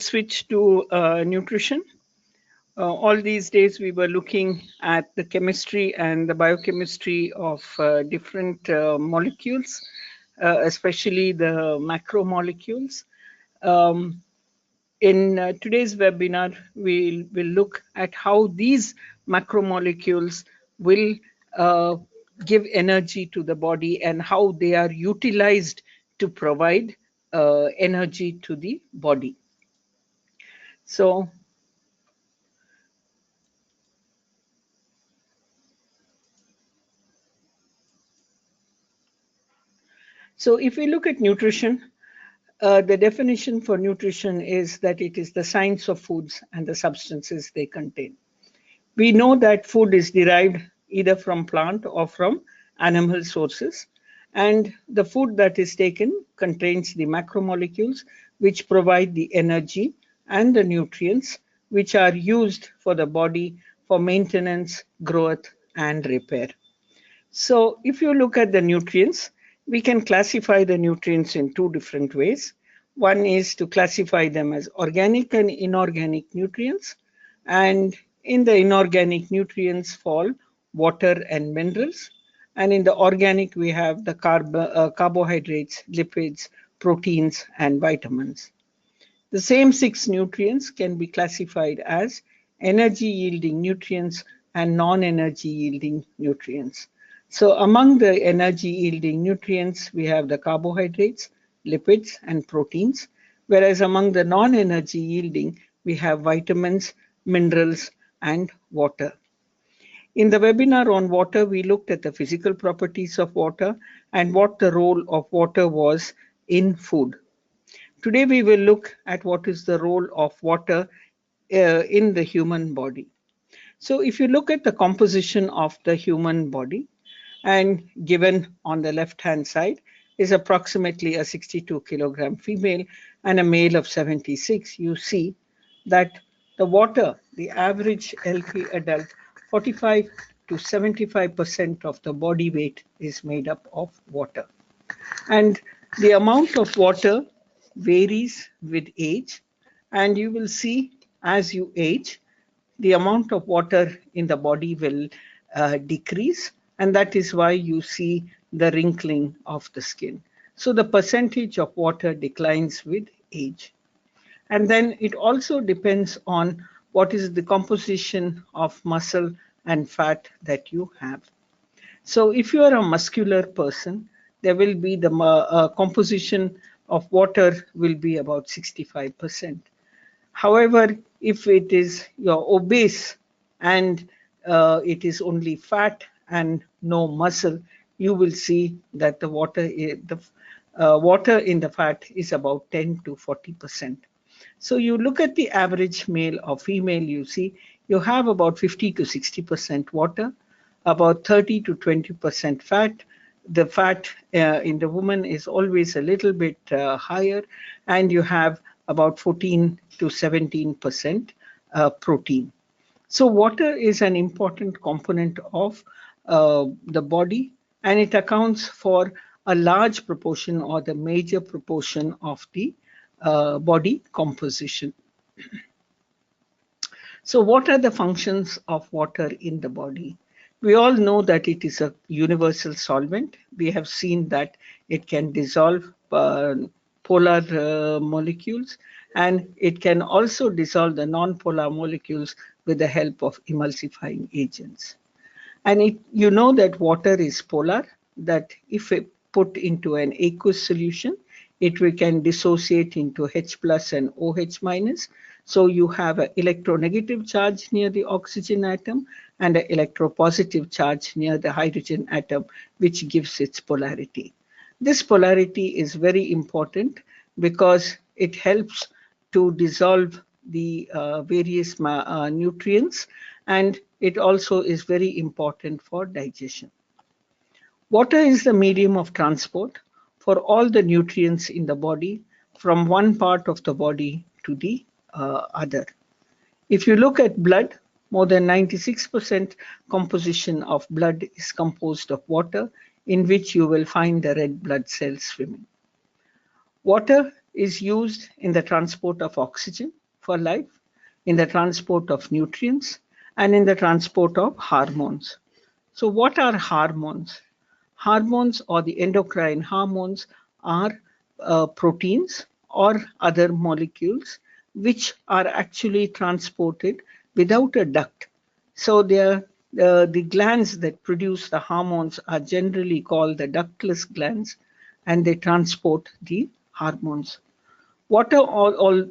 Switch to nutrition. All these days we were looking at the chemistry and the biochemistry of different molecules, especially the macromolecules. Um, in today's webinar, we will look at how these macromolecules will uh, give energy to the body and how they are utilized to provide energy to the body. So if we look at nutrition, the definition for nutrition is that it is the science of foods and the substances they contain. We know that food is derived either from plant or from animal sources, and the food that is taken contains the macromolecules which provide the energy and the nutrients which are used for the body for maintenance, growth, and repair. So if you look at the nutrients, we can classify the nutrients in two different ways. One is to classify them as organic and inorganic nutrients. And in the inorganic nutrients fall water and minerals. And in the organic, we have the carbohydrates, lipids, proteins, and vitamins. The same six nutrients can be classified as energy yielding nutrients and non-energy yielding nutrients. So among the energy yielding nutrients, we have the carbohydrates, lipids, and proteins, whereas among the non-energy yielding, we have vitamins, minerals, and water. In the webinar on water, we looked at the physical properties of water and what the role of water was in food. Today we will look at what is the role of water in the human body. So if you look at the composition of the human body, and given on the left hand side is approximately a 62 kilogram female and a male of 76, you see that the water, the average LP adult, 45 to 75% of the body weight is made up of water. And the amount of water varies with age, and you will see as you age, the amount of water in the body will decrease, and that is why you see the wrinkling of the skin. So the percentage of water declines with age. And then it also depends on what is the composition of muscle and fat that you have. So if you are a muscular person, there will be the composition of water will be about 65%. However, if it is you're obese and it is only fat and no muscle, you will see that the water in the fat is about 10 to 40%. So you look at the average male or female, you see you have about 50 to 60% water, about 30 to 20% fat. The fat in the woman is always a little bit higher, and you have about 14 to 17% protein. So water is an important component of the body, and it accounts for a large proportion or the major proportion of the body composition. So what are the functions of water in the body? We all know that it is a universal solvent. We have seen that it can dissolve polar molecules, and it can also dissolve the non-polar molecules with the help of emulsifying agents. And you know that water is polar, that if it put into an aqueous solution, it can dissociate into H plus and OH minus. So you have an electronegative charge near the oxygen atom and an electropositive charge near the hydrogen atom, which gives its polarity. This polarity is very important because it helps to dissolve the various nutrients, and it also is very important for digestion. Water is the medium of transport for all the nutrients in the body from one part of the body to the other. If you look at blood, more than 96% composition of blood is composed of water, in which you will find the red blood cells swimming. Water is used in the transport of oxygen for life, in the transport of nutrients, and in the transport of hormones. So what are hormones? Hormones or the endocrine hormones are proteins or other molecules which are actually transported without a duct. So the glands that produce the hormones are generally called the ductless glands, and they transport the hormones. Water all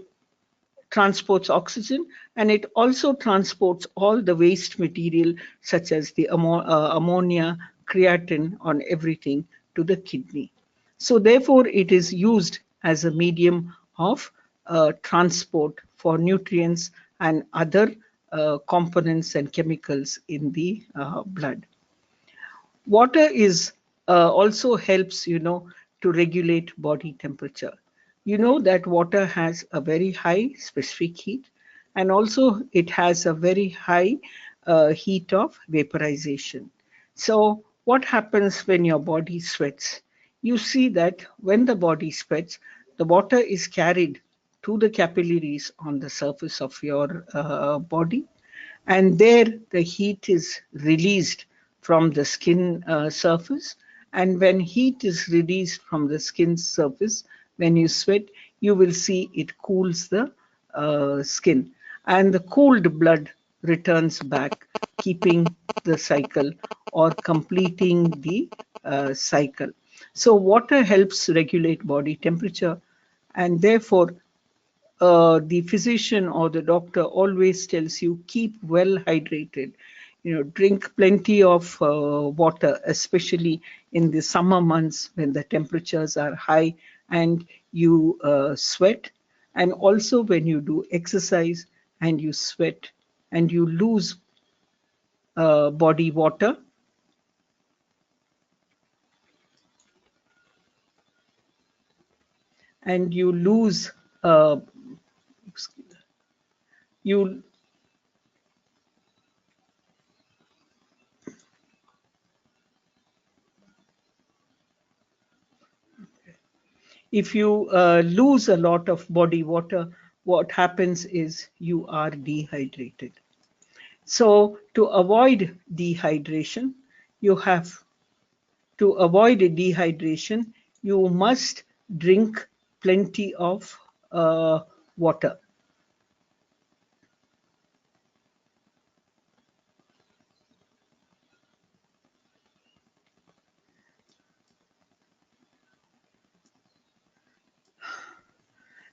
transports oxygen, and it also transports all the waste material such as the ammonia, creatine, on everything to the kidney. So therefore, it is used as a medium of transport for nutrients and other components and chemicals in the blood. Water is also helps, to regulate body temperature. You know that water has a very high specific heat, and also it has a very high heat of vaporization. So what happens when your body sweats? You see that when the body sweats, the water is carried to the capillaries on the surface of your body, and there the heat is released from the skin surface. And when heat is released from the skin surface, when you sweat, you will see it cools the skin, and the cooled blood returns back, keeping the cycle or completing the cycle. So water helps regulate body temperature, and therefore the physician or the doctor always tells you keep well hydrated. Drink plenty of water, especially in the summer months when the temperatures are high and you sweat, and also when you do exercise and you sweat and you lose body water. And you lose uh, you if you lose a lot of body water, what happens is you are dehydrated. So to avoid dehydration, you have to avoid dehydration, you must drink plenty of water.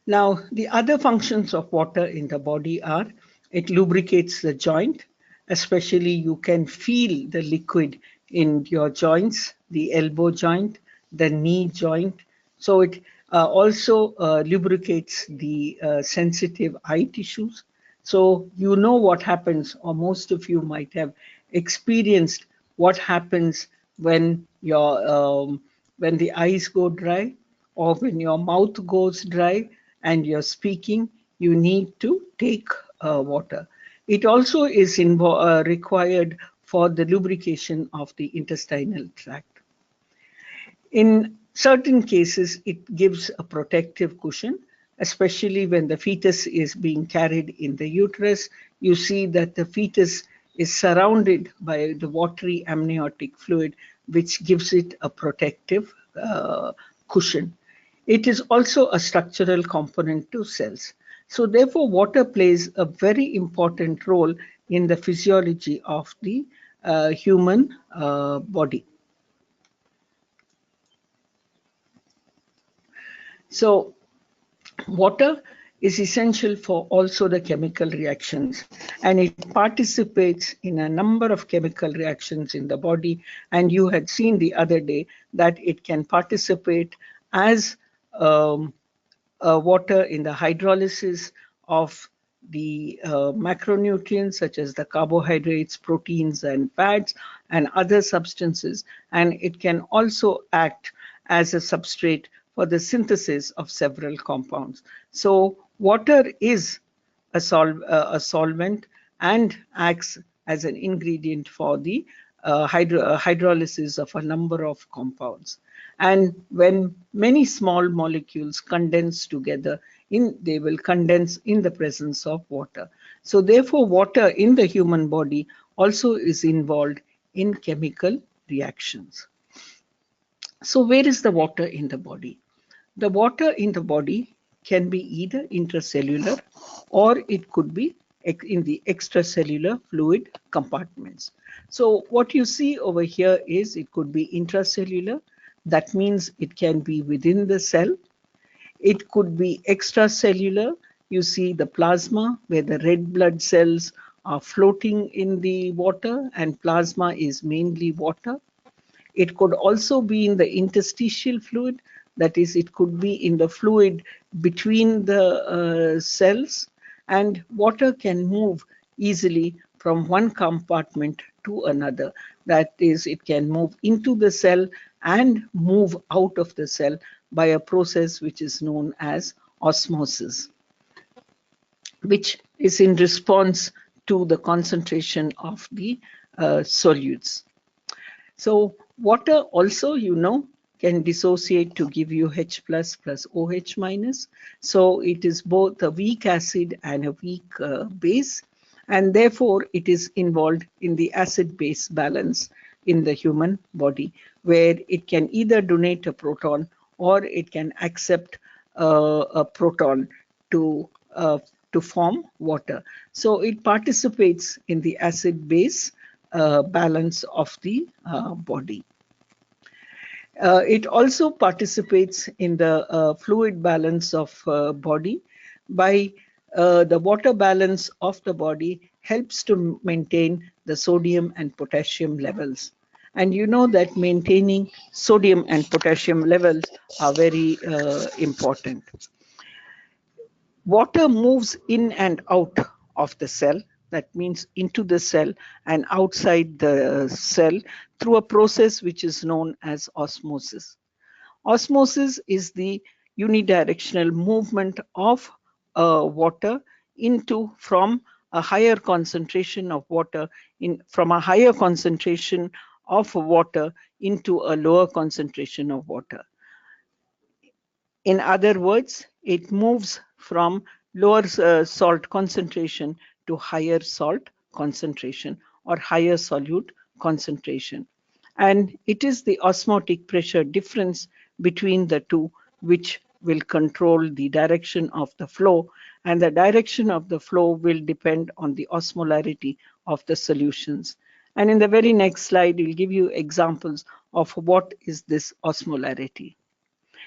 Now, the other functions of water in the body are it lubricates the joint, especially you can feel the liquid in your joints, the elbow joint, the knee joint. So it also lubricates the sensitive eye tissues. So you know what happens, or most of you might have experienced what happens when the eyes go dry, or when your mouth goes dry and you're speaking, you need to take water. It also is required for the lubrication of the intestinal tract. In certain cases, it gives a protective cushion, especially when the fetus is being carried in the uterus. You see that the fetus is surrounded by the watery amniotic fluid, which gives it a protective cushion. It is also a structural component to cells. So therefore, water plays a very important role in the physiology of the human body. So water is essential for also the chemical reactions, and it participates in a number of chemical reactions in the body. And you had seen the other day that it can participate as water in the hydrolysis of the macronutrients such as the carbohydrates, proteins, and fats, and other substances. And it can also act as a substrate for the synthesis of several compounds. So water is a solvent and acts as an ingredient for the hydrolysis of a number of compounds. And when many small molecules condense together, they will condense in the presence of water. So therefore, water in the human body also is involved in chemical reactions. So where is the water in the body? The water in the body can be either intracellular or it could be in the extracellular fluid compartments. So what you see over here is it could be intracellular. That means it can be within the cell. It could be extracellular. You see the plasma where the red blood cells are floating in the water, and plasma is mainly water. It could also be in the interstitial fluid, that is, it could be in the fluid between the cells, and water can move easily from one compartment to another. That is, it can move into the cell and move out of the cell by a process which is known as osmosis, which is in response to the concentration of the solutes. So water also, can dissociate to give you H plus plus OH minus. So it is both a weak acid and a weak base, and therefore it is involved in the acid-base balance in the human body, where it can either donate a proton or it can accept a proton to form water. So it participates in the acid-base balance of the body. It also participates in the fluid balance of body by the water balance of the body helps to maintain the sodium and potassium levels. And you know that maintaining sodium and potassium levels are very important. Water moves in and out of the cell, that means into the cell and outside the cell, through a process which is known as osmosis. Osmosis is the unidirectional movement of water from a higher concentration of water from a higher concentration of water into a lower concentration of water. In other words, it moves from lower salt concentration to higher salt concentration or higher solute concentration. And it is the osmotic pressure difference between the two which will control the direction of the flow, and the direction of the flow will depend on the osmolarity of the solutions. And in the very next slide, we'll give you examples of what is this osmolarity.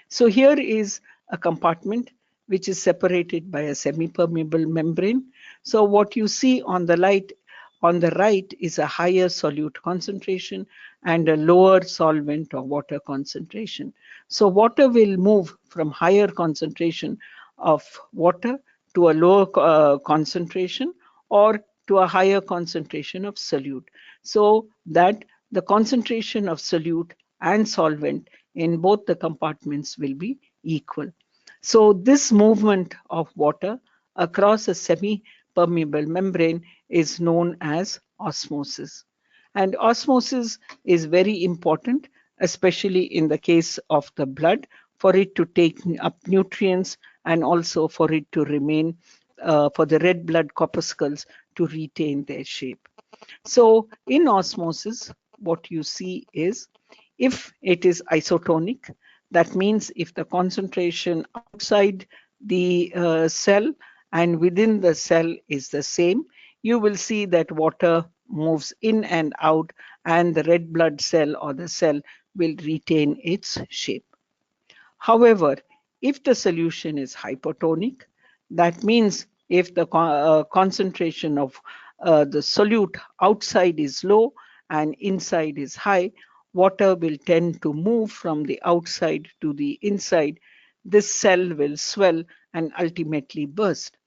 So here is a compartment which is separated by a semi-permeable membrane. So what you see on the right is a higher solute concentration and a lower solvent or water concentration. So water will move from higher concentration of water to a lower concentration or to a higher concentration of solute, so that the concentration of solute and solvent in both the compartments will be equal. So this movement of water across a semi-permeable membrane is known as osmosis. And osmosis is very important, especially in the case of the blood, for it to take up nutrients and also for it to remain, for the red blood corpuscles to retain their shape. So in osmosis, what you see is if it is isotonic, that means if the concentration outside the cell and within the cell is the same, you will see that water moves in and out and the red blood cell or the cell will retain its shape. However, if the solution is hypotonic, that means if the concentration of the solute outside is low and inside is high, water will tend to move from the outside to the inside. This cell will swell and ultimately burst.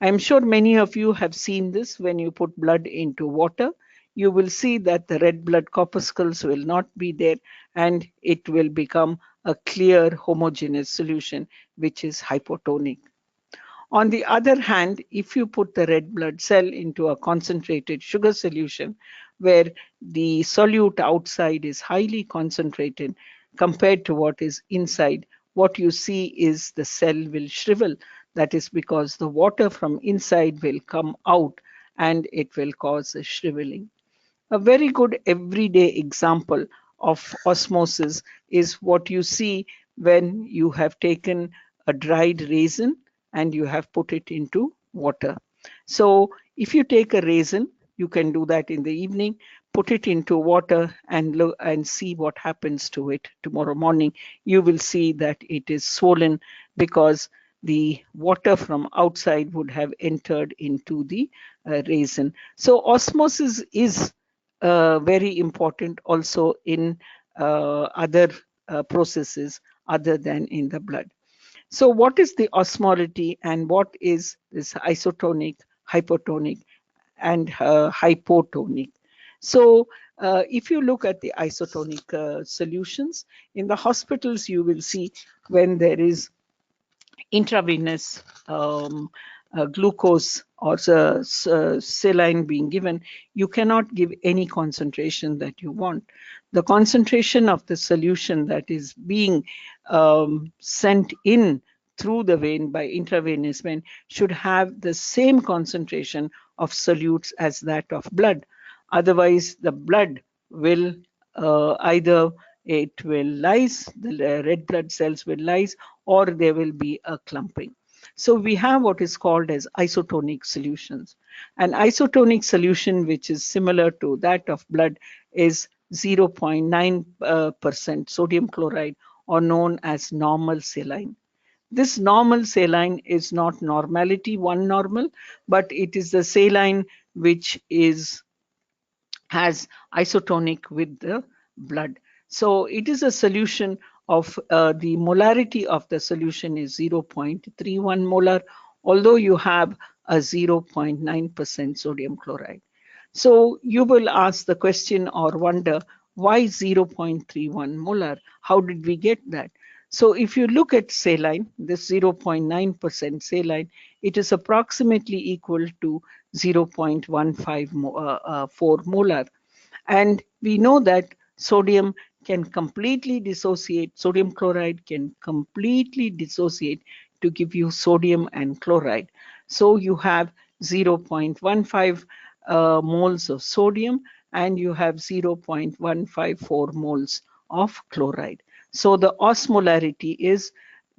I'm sure many of you have seen this when you put blood into water. You will see that the red blood corpuscles will not be there and it will become a clear homogeneous solution, which is hypotonic. On the other hand, if you put the red blood cell into a concentrated sugar solution where the solute outside is highly concentrated, compared to what is inside, what you see is the cell will shrivel. That is because the water from inside will come out and it will cause a shriveling. A very good everyday example of osmosis is what you see when you have taken a dried raisin and you have put it into water. So if you take a raisin, you can do that in the evening, put it into water and look and see what happens to it tomorrow morning. You will see that it is swollen because the water from outside would have entered into the raisin. So osmosis is very important also in other processes other than in the blood. So what is the osmolality and what is this isotonic, hypotonic, and hypotonic? So if you look at the isotonic solutions, in the hospitals you will see when there is intravenous glucose or saline being given, you cannot give any concentration that you want. The concentration of the solution that is being sent in through the vein by intravenous vein should have the same concentration of solutes as that of blood. Otherwise, the blood will either it will lyse, the red blood cells will lyse, or there will be a clumping. So we have what is called as isotonic solutions. An isotonic solution, which is similar to that of blood, is 0.9% sodium chloride, or known as normal saline. This normal saline is not normality, one normal, but it is the saline which is has isotonic with the blood. So it is a solution of the molarity of the solution is 0.31 molar, although you have a 0.9% sodium chloride. So you will ask the question or wonder, why 0.31 molar? How did we get that? So if you look at saline, this 0.9% saline, it is approximately equal to 0.154 molar. And we know that sodium can completely dissociate, sodium chloride can completely dissociate to give you sodium and chloride. So you have 0.15 moles of sodium and you have 0.154 moles of chloride. So the osmolarity is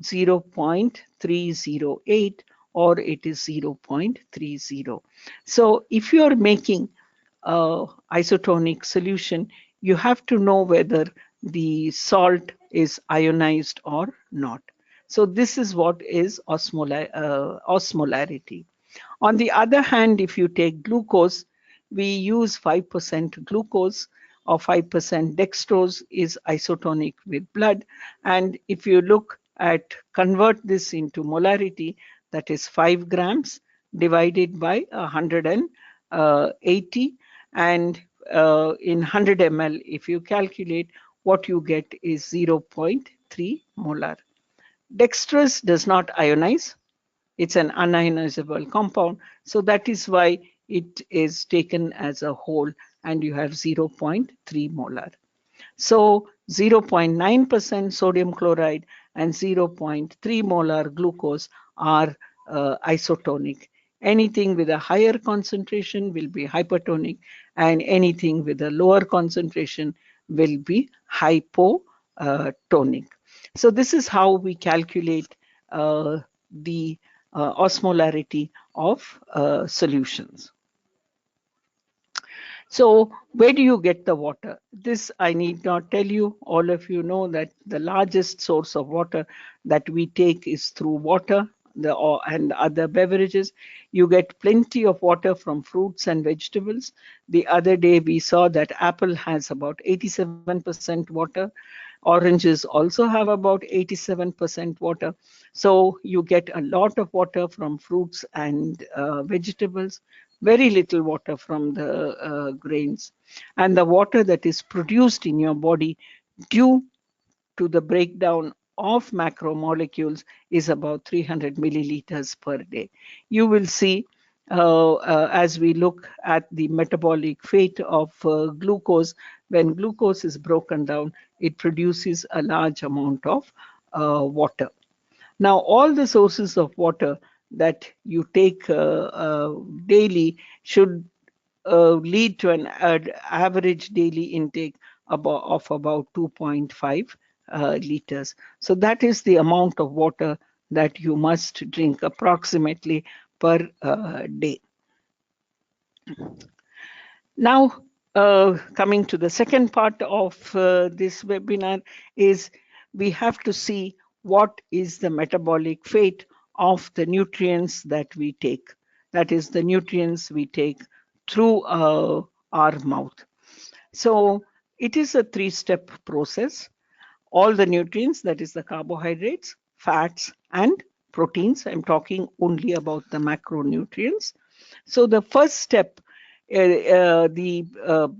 0.308 or it is 0.30. So if you are making isotonic solution, you have to know whether the salt is ionized or not. So this is what is osmolarity. On the other hand, if you take glucose, we use 5% glucose or 5% dextrose is isotonic with blood. And if you look at convert this into molarity, that is 5 grams divided by 180, and in 100 ml, if you calculate, what you get is 0.3 molar. Dextrose does not ionize. It's an unionizable compound. So that is why it is taken as a whole and you have 0.3 molar. So 0.9% sodium chloride and 0.3 molar glucose are isotonic. Anything with a higher concentration will be hypertonic, and anything with a lower concentration will be hypotonic. So this is how we calculate the osmolarity of solutions. So where do you get the water? This I need not tell you. All of you know that the largest source of water that we take is through water and other beverages. You get plenty of water from fruits and vegetables. The other day we saw that apple has about 87% water. Oranges also have about 87% water. So you get a lot of water from fruits and vegetables, very little water from the grains. And the water that is produced in your body due to the breakdown of macromolecules is about 300 milliliters per day. You will see as we look at the metabolic fate of glucose when glucose is broken down, it produces a large amount of water. Now, all the sources of water that you take daily should lead to an average daily intake of about 2.5 liters. So that is the amount of water that you must drink approximately per day. Now, coming to the second part of this webinar is we have to see what is the metabolic fate of the nutrients that we take. That is the nutrients we take through our mouth. So it is a three-step process. All the nutrients, that is the carbohydrates, fats, and proteins. I'm talking only about the macronutrients. So the first step, the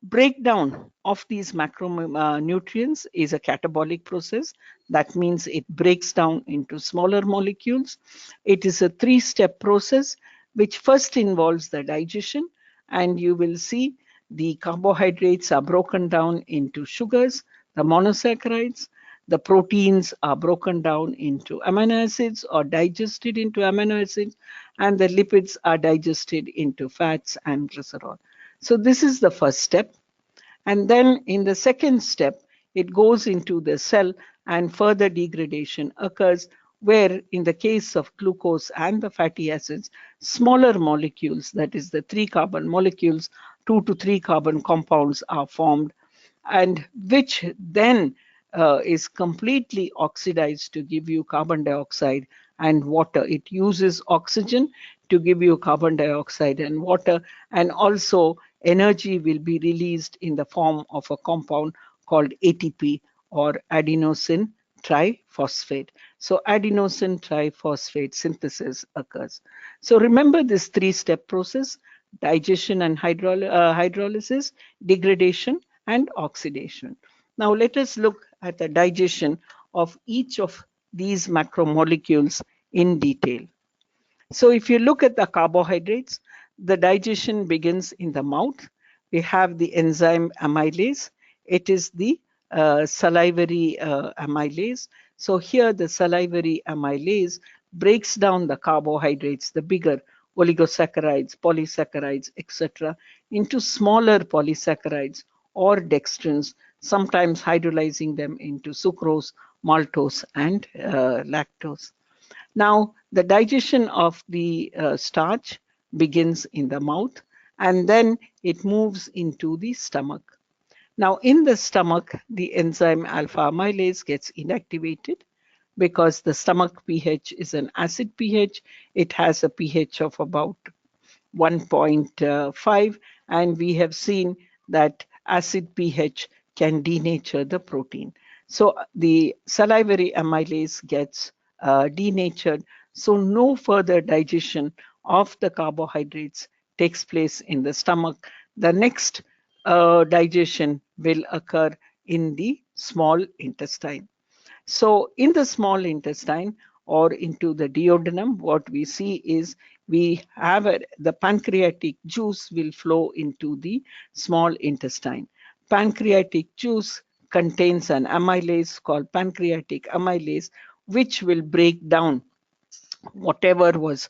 breakdown of these macronutrients is a catabolic process. That means it breaks down into smaller molecules. It is a three-step process which first involves the digestion, and you will see the carbohydrates are broken down into sugars, the monosaccharides. The proteins are broken down into amino acids or digested into amino acids, and the lipids are digested into fats and glycerol. So this is the first step. And then in the second step, it goes into the cell and further degradation occurs, where in the case of glucose and the fatty acids, smaller molecules, that is the 3-carbon molecules, 2 to 3 carbon compounds are formed, and which then is completely oxidized to give you carbon dioxide and water. It uses oxygen to give you carbon dioxide and water, and also energy will be released in the form of a compound called ATP, or adenosine triphosphate. So adenosine triphosphate synthesis occurs. So remember this three-step process: digestion and hydrolysis, degradation, and oxidation. Now let us look at the digestion of each of these macromolecules in detail. So if you look at the carbohydrates, the digestion begins in the mouth. We have the enzyme amylase. It is the salivary amylase. So here the salivary amylase breaks down the carbohydrates, the bigger oligosaccharides, polysaccharides, etc., into smaller polysaccharides or dextrins, sometimes hydrolyzing them into sucrose, maltose, and lactose. Now, the digestion of the starch begins in the mouth, and then it moves into the stomach. Now, in the stomach, the enzyme alpha amylase gets inactivated because the stomach pH is an acid pH. It has a pH of about 1.5, and we have seen that acid pH can denature the protein. So the salivary amylase gets denatured, so no further digestion of the carbohydrates takes place in the stomach. The next digestion will occur in the small intestine. So in the small intestine or into the duodenum, what we see is we have the pancreatic juice will flow into the small intestine. Pancreatic juice contains an amylase called pancreatic amylase, which will break down whatever was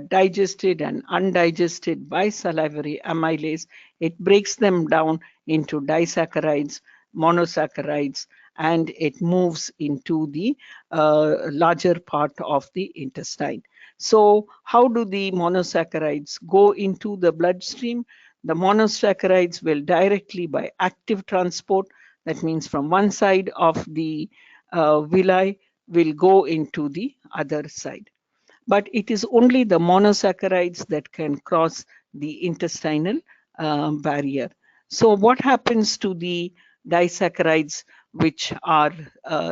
digested and undigested by salivary amylase. It breaks them down into disaccharides, monosaccharides, and it moves into the larger part of the intestine. So how do the monosaccharides go into the bloodstream? The monosaccharides will directly, by active transport, that means from one side of the villi, will go into the other side. But it is only the monosaccharides that can cross the intestinal barrier. So what happens to the disaccharides which are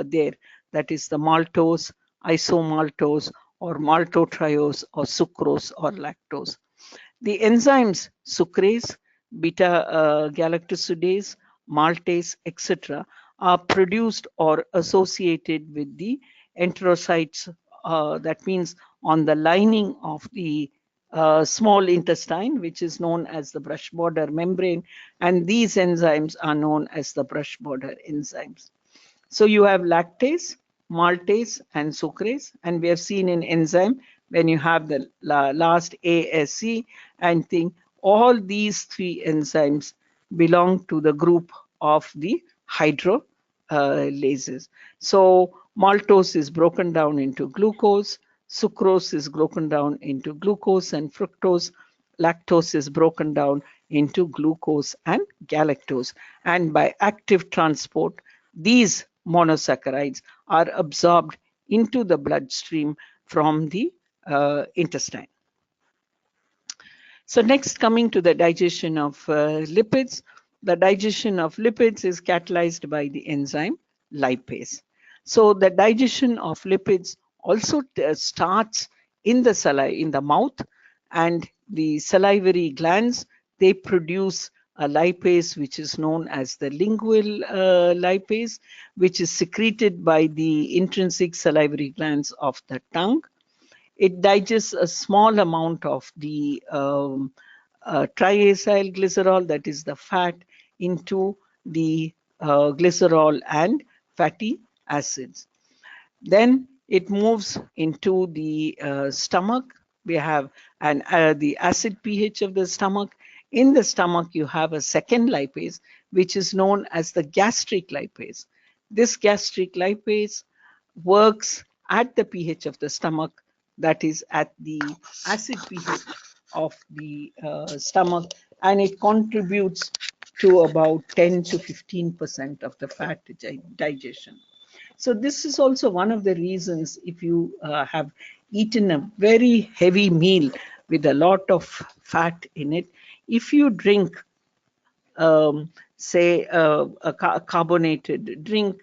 there? That is the maltose, isomaltose, or maltotriose, or sucrose, or lactose. The enzymes sucrase, beta galactosidase, maltase, etc., are produced or associated with the enterocytes. That means on the lining of the small intestine, which is known as the brush border membrane, and these enzymes are known as the brush border enzymes. So you have lactase, maltase, and sucrase, and we have seen in enzyme when you have the last ASE and thing, all these three enzymes belong to the group of the hydrolases. So maltose is broken down into glucose, sucrose is broken down into glucose and fructose, lactose is broken down into glucose and galactose. And by active transport, these monosaccharides are absorbed into the bloodstream from the intestine. So next, coming to the digestion of lipids, the digestion of lipids is catalyzed by the enzyme lipase. So the digestion of lipids also starts in the saliva, in the mouth, and the salivary glands, they produce a lipase which is known as the lingual lipase, which is secreted by the intrinsic salivary glands of the tongue. It digests a small amount of the triacyl glycerol, that is the fat, into the glycerol and fatty acids. Then it moves into the stomach. We have the acid pH of the stomach. In the stomach, you have a second lipase, which is known as the gastric lipase. This gastric lipase works at the pH of the stomach, that is at the acid pH of the stomach, and it contributes to about 10 to 15% of the fat digestion. So this is also one of the reasons, if you have eaten a very heavy meal with a lot of fat in it, if you drink say a carbonated drink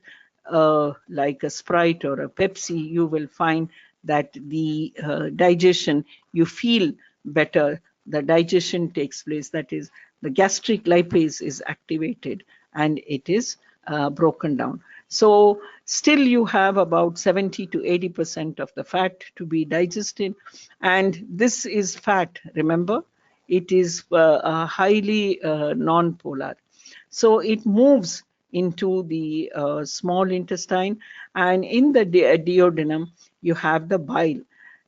like a Sprite or a Pepsi, you will find that the digestion, you feel better. The digestion takes place, that is, the gastric lipase is activated and it is broken down. So still you have about 70 to 80% of the fat to be digested, and this is fat, remember, it is highly non-polar. So it moves into the small intestine, and in the duodenum you have the bile.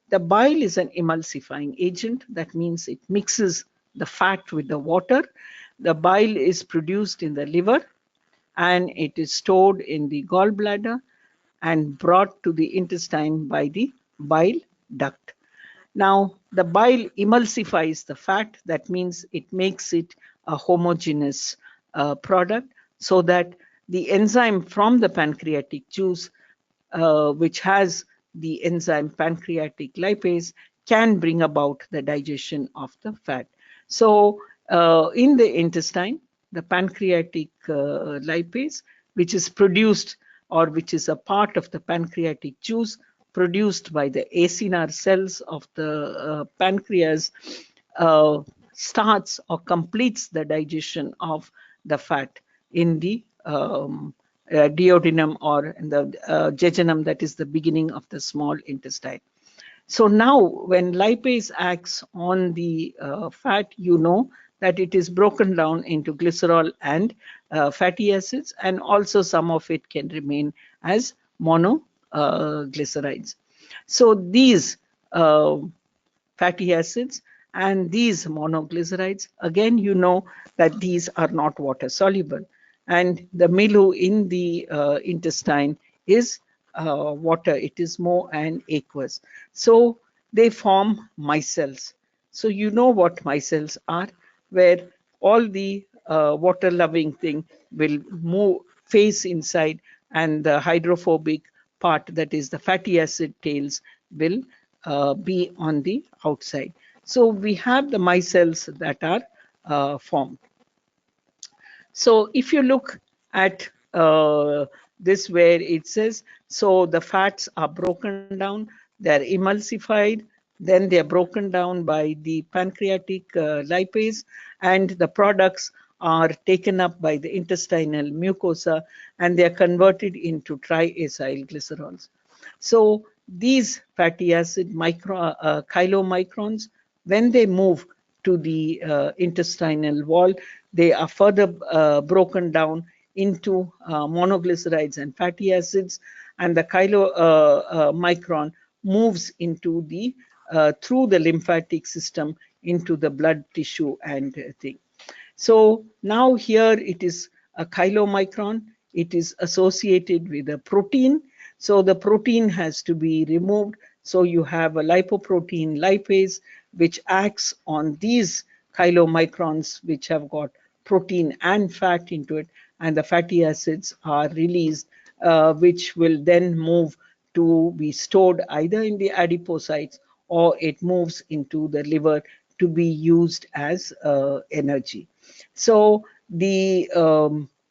The bile is an emulsifying agent. That means it mixes the fat with the water. The bile is produced in the liver, and it is stored in the gallbladder and brought to the intestine by the bile duct. Now, the bile emulsifies the fat. That means it makes it a homogeneous product, so that the enzyme from the pancreatic juice, which has the enzyme pancreatic lipase, can bring about the digestion of the fat. So in the intestine, the pancreatic lipase, which is produced, or which is a part of the pancreatic juice produced by the acinar cells of the pancreas, starts or completes the digestion of the fat in the duodenum, or in the jejunum, that is the beginning of the small intestine. So now when lipase acts on the fat, you know that it is broken down into glycerol and fatty acids, and also some of it can remain as monoglycerides. So these fatty acids and these monoglycerides, again, you know that these are not water soluble, and the milieu in the intestine is water. It is more an aqueous. So they form micelles. So you know what micelles are, where all the water loving thing will move face inside, and the hydrophobic part, that is the fatty acid tails, will be on the outside. So we have the micelles that are formed. So if you look at this, where it says, so the fats are broken down, they're emulsified, then they're broken down by the pancreatic lipase, and the products are taken up by the intestinal mucosa, and they're converted into triacyl glycerols. So these fatty acid chylomicrons when they move to the intestinal wall, they are further broken down into monoglycerides and fatty acids, and the chylomicron moves into the through the lymphatic system into the blood tissue and thing. So now here it is a chylomicron. It is associated with a protein. So the protein has to be removed. So you have a lipoprotein lipase, which acts on these chylomicrons, which have got protein and fat into it, and the fatty acids are released, which will then move to be stored either in the adipocytes, or it moves into the liver to be used as energy. So the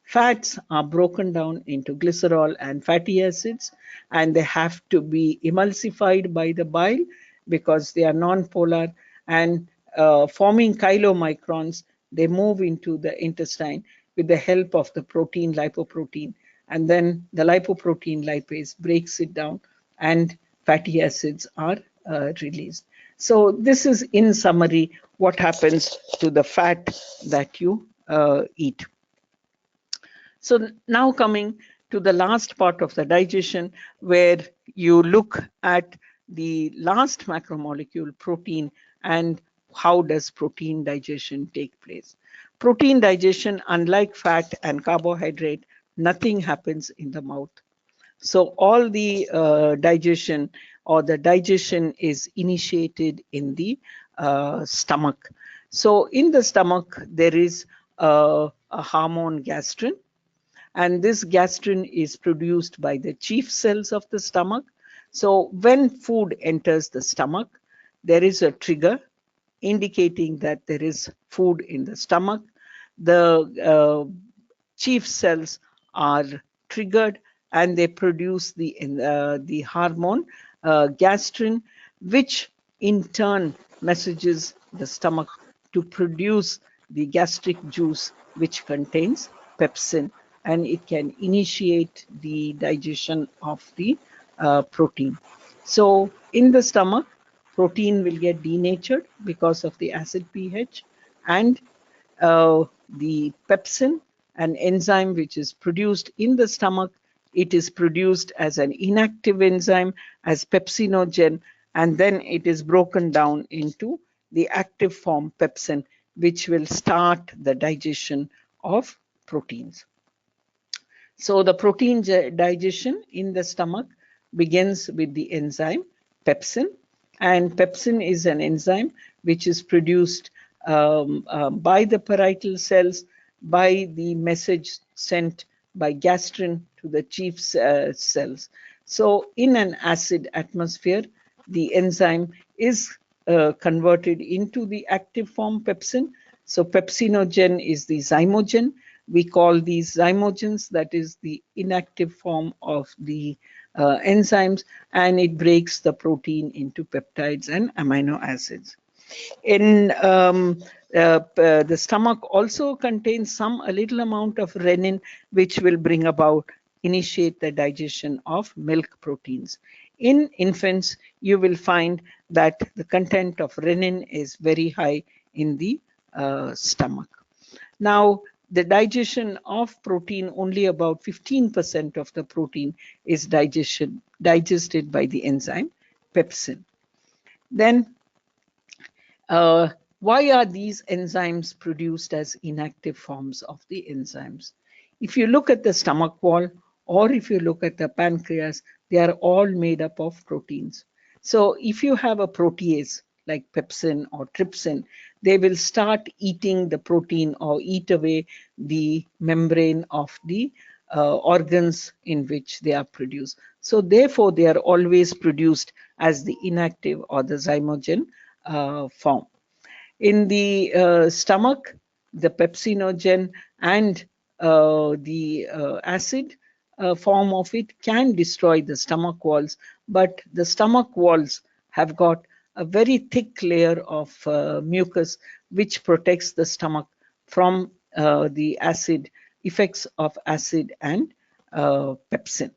fats are broken down into glycerol and fatty acids, and they have to be emulsified by the bile because they are non-polar, and forming chylomicrons, they move into the intestine with the help of the protein, lipoprotein, and then the lipoprotein lipase breaks it down and fatty acids are released. So this is in summary what happens to the fat that you eat. So now coming to the last part of the digestion, where you look at the last macromolecule, protein, and how does protein digestion take place. Protein digestion, unlike fat and carbohydrate, nothing happens in the mouth. So all the digestion or the digestion is initiated in the stomach. So in the stomach, there is a hormone gastrin, and this gastrin is produced by the chief cells of the stomach. So when food enters the stomach, there is a trigger indicating that there is food in the stomach. The chief cells are triggered and they produce the hormone gastrin, which in turn messages the stomach to produce the gastric juice, which contains pepsin, and it can initiate the digestion of the protein. So in the stomach, protein will get denatured because of the acid pH, and the pepsin, an enzyme which is produced in the stomach, it is produced as an inactive enzyme as pepsinogen, and then it is broken down into the active form pepsin, which will start the digestion of proteins. So the protein digestion in the stomach begins with the enzyme pepsin, and pepsin is an enzyme which is produced by the parietal cells by the message sent by gastrin to the chief cells. So in an acid atmosphere, the enzyme is converted into the active form pepsin. So pepsinogen is the zymogen. We call these zymogens, that is the inactive form of the enzymes, and it breaks the protein into peptides and amino acids. In the stomach also contains a little amount of renin, which will bring about, initiate the digestion of milk proteins. In infants, you will find that the content of renin is very high in the stomach. Now, the digestion of protein, only about 15% of the protein is digested by the enzyme pepsin. Then why are these enzymes produced as inactive forms of the enzymes? If you look at the stomach wall, or if you look at the pancreas, they are all made up of proteins. So if you have a protease like pepsin or trypsin, they will start eating the protein or eat away the membrane of the organs in which they are produced. So therefore, they are always produced as the inactive or the zymogen form. In the stomach, the pepsinogen and the acid form of it can destroy the stomach walls, but the stomach walls have got a very thick layer of mucus which protects the stomach from the acid effects of acid and pepsin.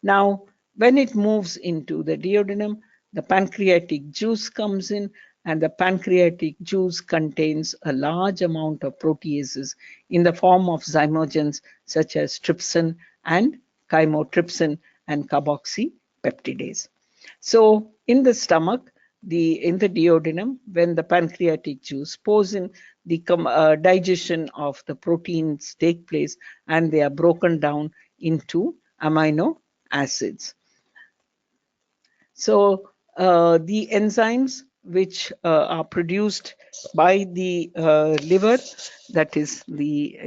Now, when it moves into the duodenum, the pancreatic juice comes in, and the pancreatic juice contains a large amount of proteases in the form of zymogens such as trypsin and chymotrypsin and carboxypeptidase. So in the stomach, in the duodenum, when the pancreatic juice pours in, the digestion of the proteins take place and they are broken down into amino acids. So the enzymes which are produced by the liver, that is the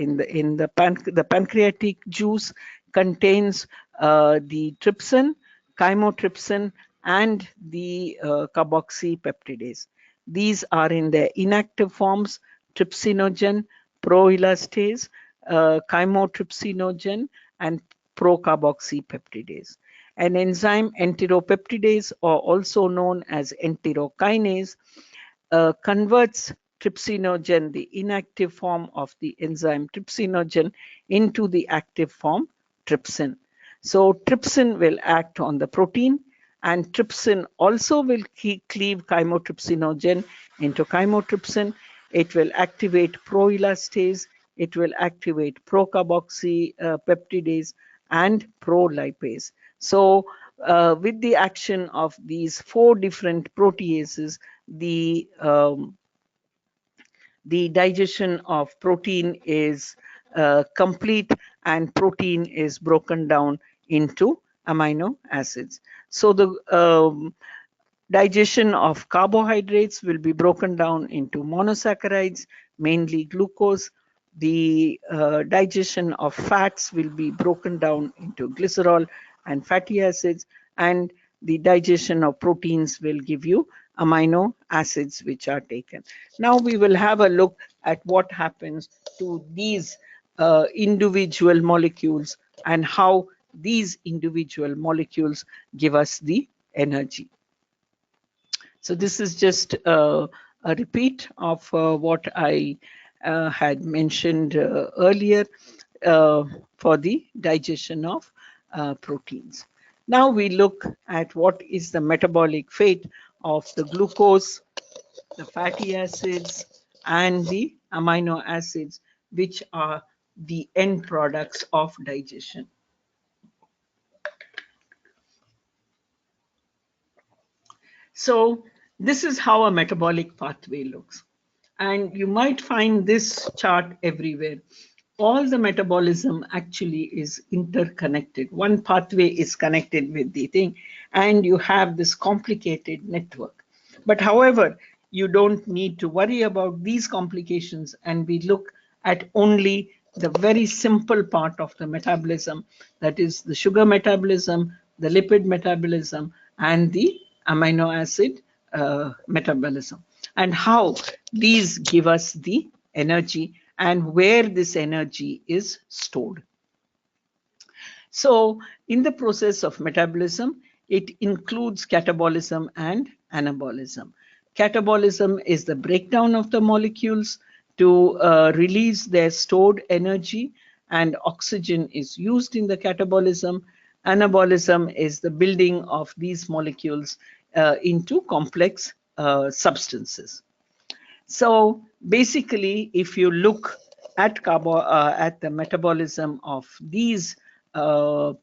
pancreatic juice contains the trypsin, chymotrypsin, and the carboxypeptidase. These are in their inactive forms: trypsinogen, proelastase, chymotrypsinogen, and procarboxypeptidase. An enzyme, enteropeptidase, or also known as enterokinase, converts trypsinogen, the inactive form of the enzyme trypsinogen, into the active form trypsin. So trypsin will act on the protein, and trypsin also will cleave chymotrypsinogen into chymotrypsin. It will activate proelastase, it will activate procarboxypeptidase and prolipase. So with the action of these 4 different proteases, the digestion of protein is complete, and protein is broken down into amino acids. So the digestion of carbohydrates will be broken down into monosaccharides, mainly glucose. The digestion of fats will be broken down into glycerol and fatty acids, and the digestion of proteins will give you amino acids which are taken. Now we will have a look at what happens to these individual molecules and how these individual molecules give us the energy. So this is just a repeat of what I had mentioned earlier for the digestion of proteins. Now we look at what is the metabolic fate of the glucose, the fatty acids, and the amino acids, which are the end products of digestion. So this is how a metabolic pathway looks. And you might find this chart everywhere. All the metabolism actually is interconnected. One pathway is connected with the thing, and you have this complicated network. But however, you don't need to worry about these complications, and we look at only the very simple part of the metabolism, that is the sugar metabolism, the lipid metabolism, and the amino acid metabolism, and how these give us the energy and where this energy is stored. So in the process of metabolism, it includes catabolism and anabolism. Catabolism is the breakdown of the molecules to release their stored energy, and oxygen is used in the catabolism. Anabolism is the building of these molecules into complex substances. So basically, if you look at the metabolism of these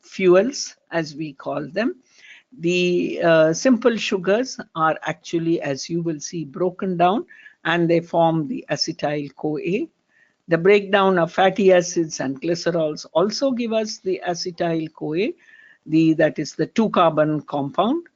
fuels, as we call them, the simple sugars are actually, as you will see, broken down, and they form the acetyl-CoA. The breakdown of fatty acids and glycerols also give us the acetyl-CoA, that is the 2-carbon compound,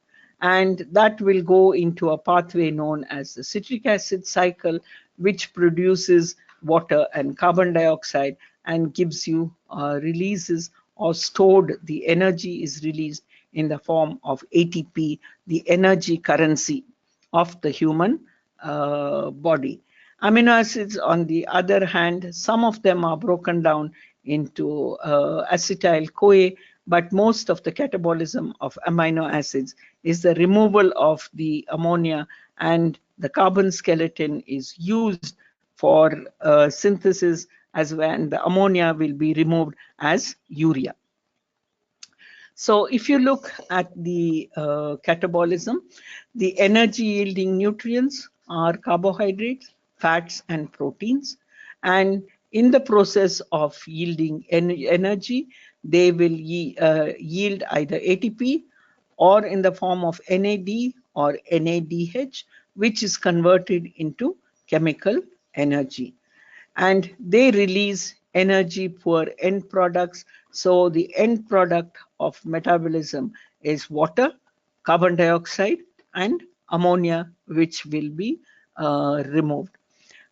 and that will go into a pathway known as the citric acid cycle, which produces water and carbon dioxide and gives you releases or stored, the energy is released in the form of ATP, the energy currency of the human body. Amino acids, on the other hand, some of them are broken down into acetyl-CoA, but most of the catabolism of amino acids is the removal of the ammonia, and the carbon skeleton is used for synthesis, as when the ammonia will be removed as urea. So if you look at the catabolism, the energy yielding nutrients are carbohydrates, fats, and proteins. And in the process of yielding energy, they will yield either ATP or in the form of NAD or NADH, which is converted into chemical energy. And they release energy poor end products. So the end product of metabolism is water, carbon dioxide, and ammonia, which will be removed.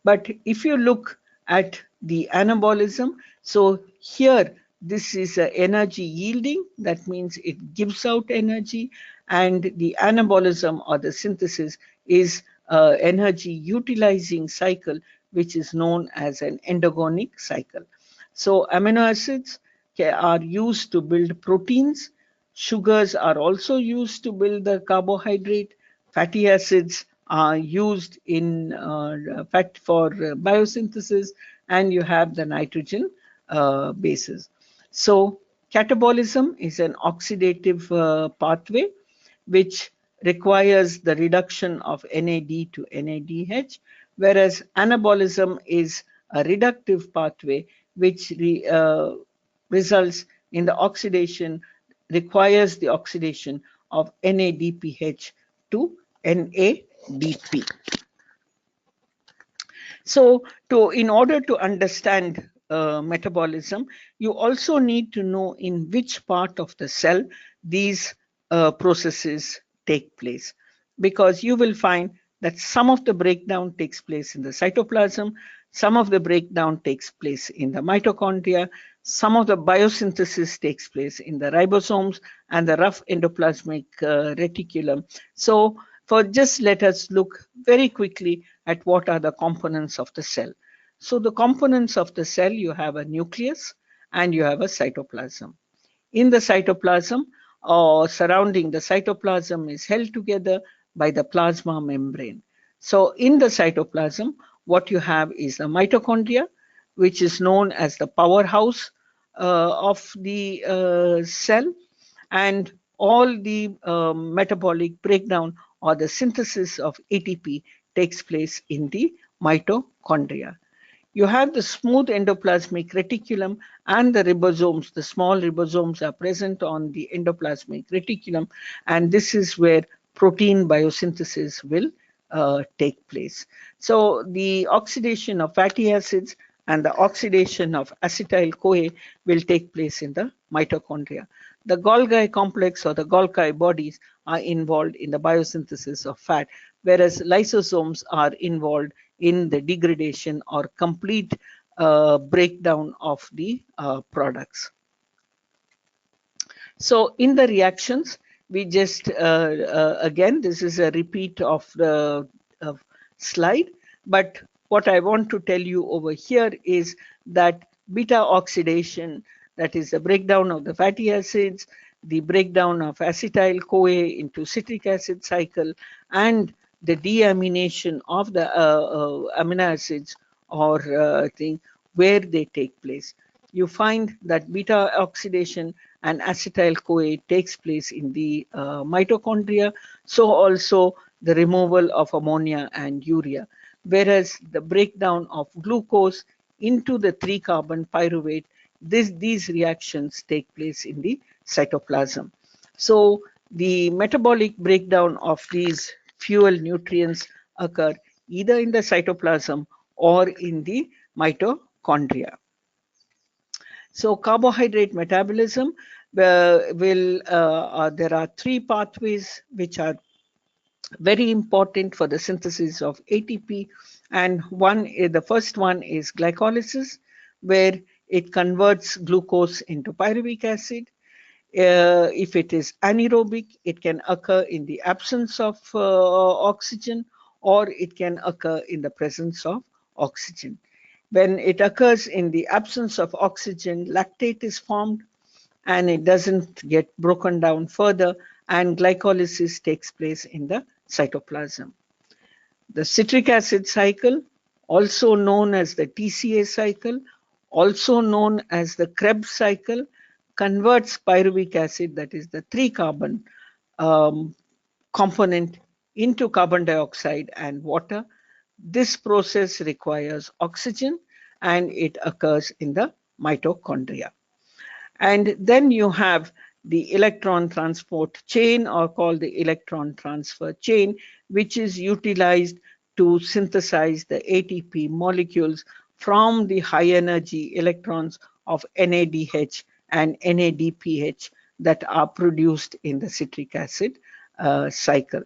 But if you look at the anabolism, so here this is energy yielding, that means it gives out energy, and the anabolism or the synthesis is energy utilizing cycle, which is known as an endogonic cycle. So amino acids are used to build proteins. Sugars are also used to build the carbohydrate. Fatty acids are used in fat for biosynthesis, and you have the nitrogen bases. So catabolism is an oxidative pathway which requires the reduction of NAD to NADH, whereas anabolism is a reductive pathway which results in the oxidation, requires the oxidation of NADPH to NADP. So in order to understand metabolism, you also need to know in which part of the cell these processes take place, because you will find that some of the breakdown takes place in the cytoplasm, some of the breakdown takes place in the mitochondria, some of the biosynthesis takes place in the ribosomes and the rough endoplasmic reticulum. So for just let us look very quickly at what are the components of the cell. So the components of the cell, you have a nucleus and you have a cytoplasm. In the cytoplasm, or surrounding the cytoplasm, is held together by the plasma membrane. So in the cytoplasm, what you have is the mitochondria, which is known as the powerhouse of the cell, and all the metabolic breakdown or the synthesis of ATP takes place in the mitochondria. You have the smooth endoplasmic reticulum and the ribosomes. The small ribosomes are present on the endoplasmic reticulum, and this is where protein biosynthesis will take place. So the oxidation of fatty acids and the oxidation of acetyl-CoA will take place in the mitochondria. The Golgi complex or the Golgi bodies are involved in the biosynthesis of fat, whereas lysosomes are involved in the degradation or complete breakdown of the products. So in the reactions, we just, again, this is a repeat of the slide, but what I want to tell you over here is that beta oxidation, that is the breakdown of the fatty acids, the breakdown of acetyl-CoA into citric acid cycle, and the deamination of the amino acids or thing where they take place. You find that beta oxidation and acetyl-CoA takes place in the mitochondria, so also the removal of ammonia and urea, whereas the breakdown of glucose into the 3-carbon pyruvate, these reactions take place in the cytoplasm. So the metabolic breakdown of these fuel nutrients occur either in the cytoplasm or in the mitochondria. So carbohydrate metabolism there are 3 pathways which are very important for the synthesis of ATP, and the first one is glycolysis, where it converts glucose into pyruvic acid. If it is anaerobic, it can occur in the absence of oxygen, or it can occur in the presence of oxygen. When it occurs in the absence of oxygen, lactate is formed and it doesn't get broken down further, and glycolysis takes place in the cytoplasm. The citric acid cycle, also known as the TCA cycle, also known as the Krebs cycle, converts pyruvic acid, that is the 3-carbon component, into carbon dioxide and water. This process requires oxygen and it occurs in the mitochondria. And then you have the electron transport chain, or called the electron transfer chain, which is utilized to synthesize the ATP molecules from the high energy electrons of NADH and NADPH that are produced in the citric acid cycle.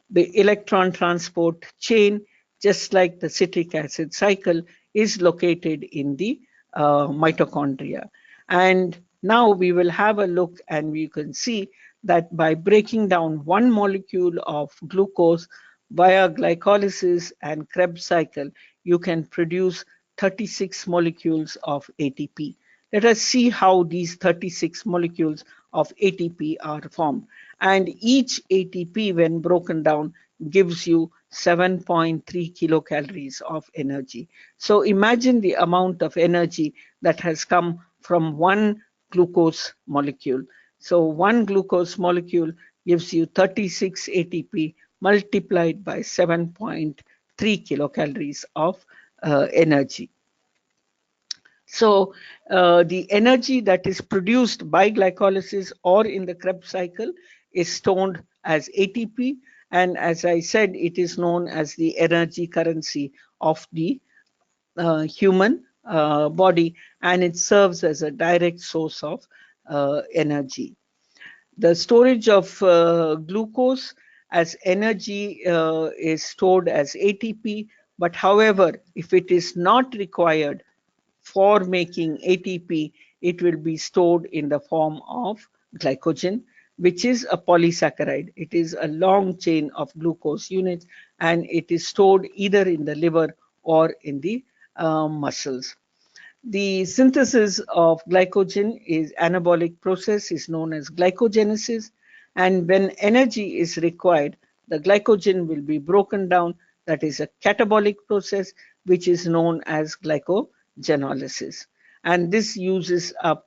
The electron transport chain, just like the citric acid cycle, is located in the mitochondria. And now we will have a look, and we can see that by breaking down one molecule of glucose via glycolysis and Krebs cycle, you can produce 36 molecules of ATP. Let us see how these 36 molecules of ATP are formed. And each ATP, when broken down, gives you 7.3 kilocalories of energy. So imagine the amount of energy that has come from one glucose molecule. So one glucose molecule gives you 36 ATP multiplied by 7.3 kilocalories of energy. So the energy that is produced by glycolysis or in the Krebs cycle is stored as ATP. And as I said, it is known as the energy currency of the human body, and it serves as a direct source of energy. The storage of glucose as energy is stored as ATP, but however, if it is not required for making ATP, it will be stored in the form of glycogen, which is a polysaccharide. It is a long chain of glucose units, and it is stored either in the liver or in the muscles. The synthesis of glycogen is anabolic process is known as glycogenesis, and when energy is required, the glycogen will be broken down. That is a catabolic process, which is known as glycogenolysis. And this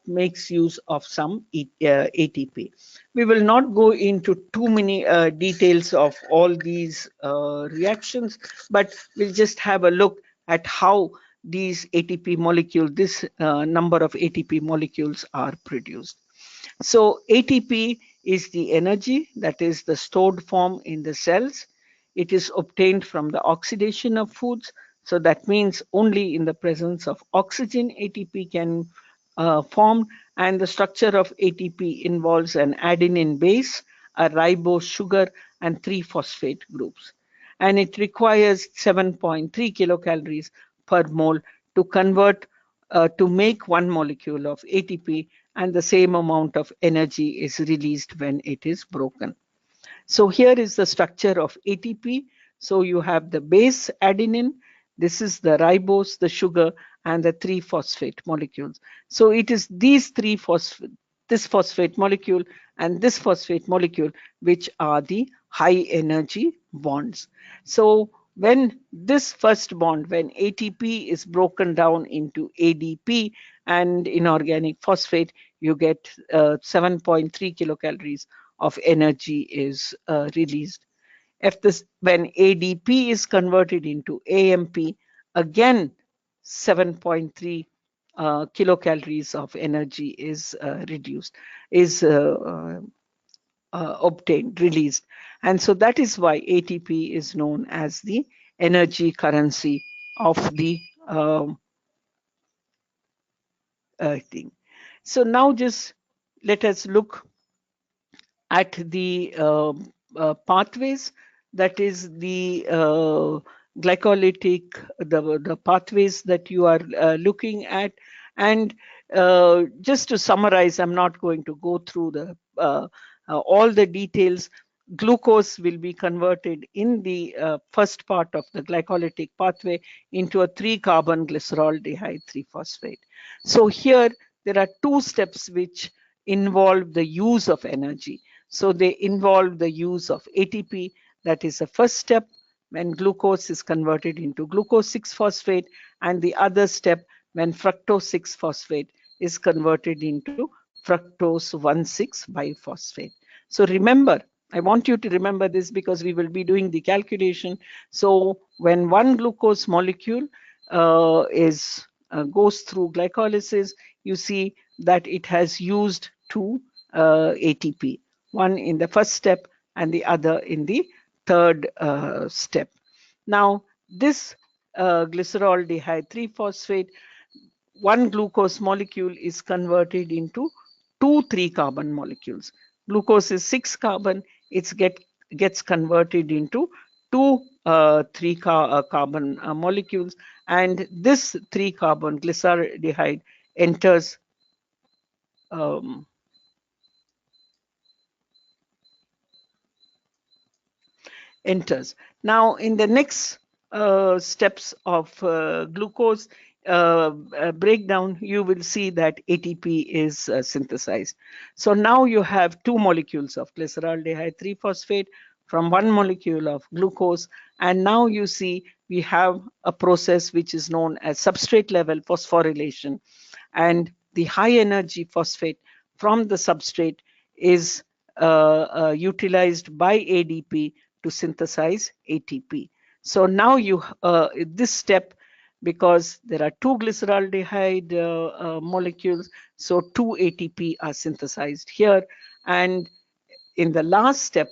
makes use of some ATP. We will not go into too many details of all these reactions, but we'll just have a look at how these ATP molecules, this number of ATP molecules are produced. So ATP is the energy, that is the stored form in the cells. It is obtained from the oxidation of foods. So that means only in the presence of oxygen, ATP can form. And the structure of ATP involves an adenine base, a ribose sugar, and 3 phosphate groups. And it requires 7.3 kilocalories per mole to convert to make one molecule of ATP, and the same amount of energy is released when it is broken. So here is the structure of ATP. So you have the base adenine, this is the ribose, the sugar, and the 3 phosphate molecules. So it is these this phosphate molecule and this phosphate molecule which are the high energy bonds. So when this first bond, when ATP is broken down into ADP and inorganic phosphate, you get 7.3 kilocalories of energy is released. When ADP is converted into AMP, again 7.3 kilocalories of energy is obtained, released. And so that is why ATP is known as the energy currency of the thing. So now just let us look at the pathways, that is the glycolytic, the pathways that you are looking at. And just to summarize, I'm not going to go through the all the details. Glucose will be converted in the first part of the glycolytic pathway into a 3-carbon glyceroldehyde 3-phosphate. So here there are 2 steps which involve the use of energy. So they involve the use of ATP, that is the first step when glucose is converted into glucose 6-phosphate, and the other step when fructose 6-phosphate is converted into fructose 1,6 biphosphate. So remember I want you to remember this because we will be doing the calculation. So when one glucose molecule goes through glycolysis, you see that it has used two ATP, one in the first step and the other in the third step. Now, this glyceraldehyde 3-phosphate, one glucose molecule is converted into two 3-carbon molecules. Glucose is 6 carbon, it gets converted into two 3-carbon molecules, and this 3-carbon glyceraldehyde enters um, enters. Now, in the next steps of glucose breakdown, you will see that ATP is synthesized. So now you have two molecules of glyceraldehyde 3-phosphate from one molecule of glucose, and now you see we have a process which is known as substrate level phosphorylation, and the high energy phosphate from the substrate is utilized by ADP to synthesize ATP. So now this step, because there are two glyceraldehyde molecules, so two ATP are synthesized here. And in the last step,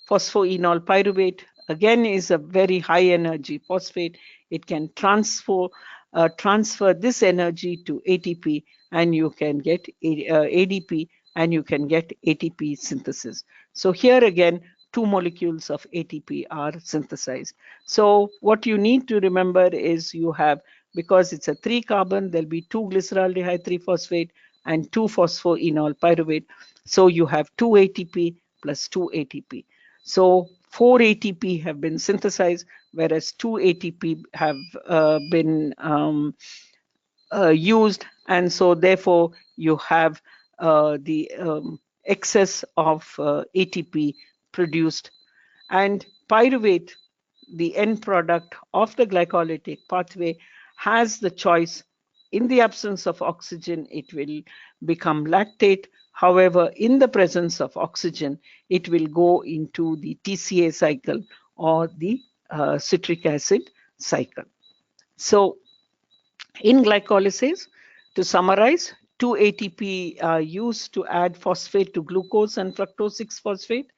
phosphoenol pyruvate again is a very high energy phosphate. It can transfer this energy to ATP, and you can get ADP, and you can get ATP synthesis. So here again, two molecules of ATP are synthesized. So what you need to remember is you have, because it's a 3-carbon, there'll be two glyceraldehyde 3-phosphate and two phosphoenol pyruvate. So you have two ATP plus two ATP. So 4 ATP have been synthesized, whereas 2 ATP have been used, and so therefore you have the excess of ATP produced. And pyruvate, the end product of the glycolytic pathway, has the choice. In the absence of oxygen, it will become lactate. However, in the presence of oxygen, it will go into the TCA cycle or the citric acid cycle. So in glycolysis, to summarize, 2 ATP are used to add phosphate to glucose and fructose 6-phosphate,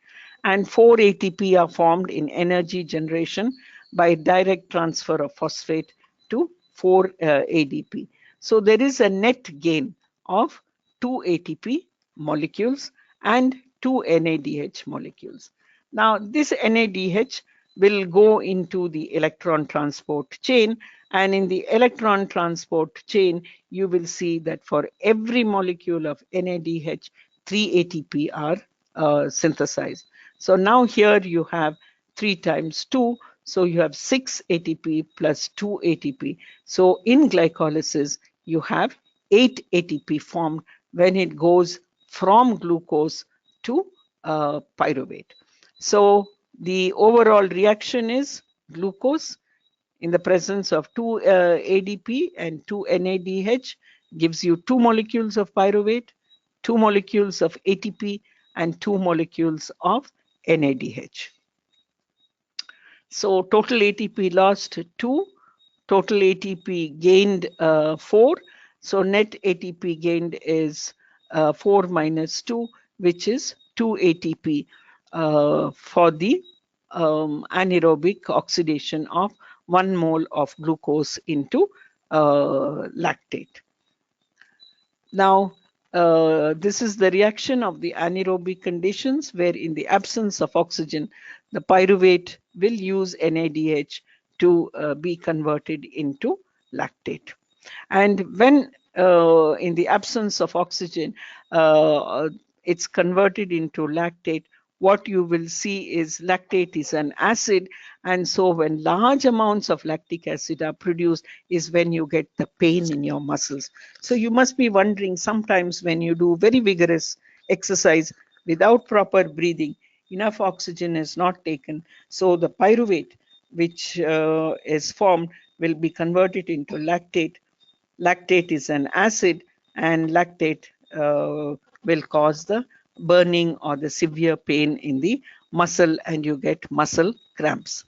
and 4 ATP are formed in energy generation by direct transfer of phosphate to 4 ADP. So there is a net gain of 2 ATP molecules and 2 NADH molecules. Now, this NADH will go into the electron transport chain, and in the electron transport chain, you will see that for every molecule of NADH, 3 ATP are synthesized. So now here you have 3 times 2, so you have 6 ATP plus 2 ATP. So in glycolysis, you have 8 ATP formed when it goes from glucose to pyruvate. So the overall reaction is glucose in the presence of 2 ADP and 2 NADH gives you 2 molecules of pyruvate, 2 molecules of ATP, and 2 molecules of NADH. So total ATP lost 2, total ATP gained 4. So net ATP gained is 4 minus 2, which is 2 ATP for the anaerobic oxidation of 1 mole of glucose into lactate. Now, this is the reaction of the anaerobic conditions, where in the absence of oxygen, the pyruvate will use NADH to be converted into lactate. And when in the absence of oxygen, it's converted into lactate, what you will see is lactate is an acid, and so when large amounts of lactic acid are produced is when you get the pain in your muscles. So you must be wondering, sometimes when you do very vigorous exercise without proper breathing, enough oxygen is not taken, so the pyruvate which is formed will be converted into lactate. Lactate is an acid, and lactate will cause the burning or the severe pain in the muscle and you get muscle cramps.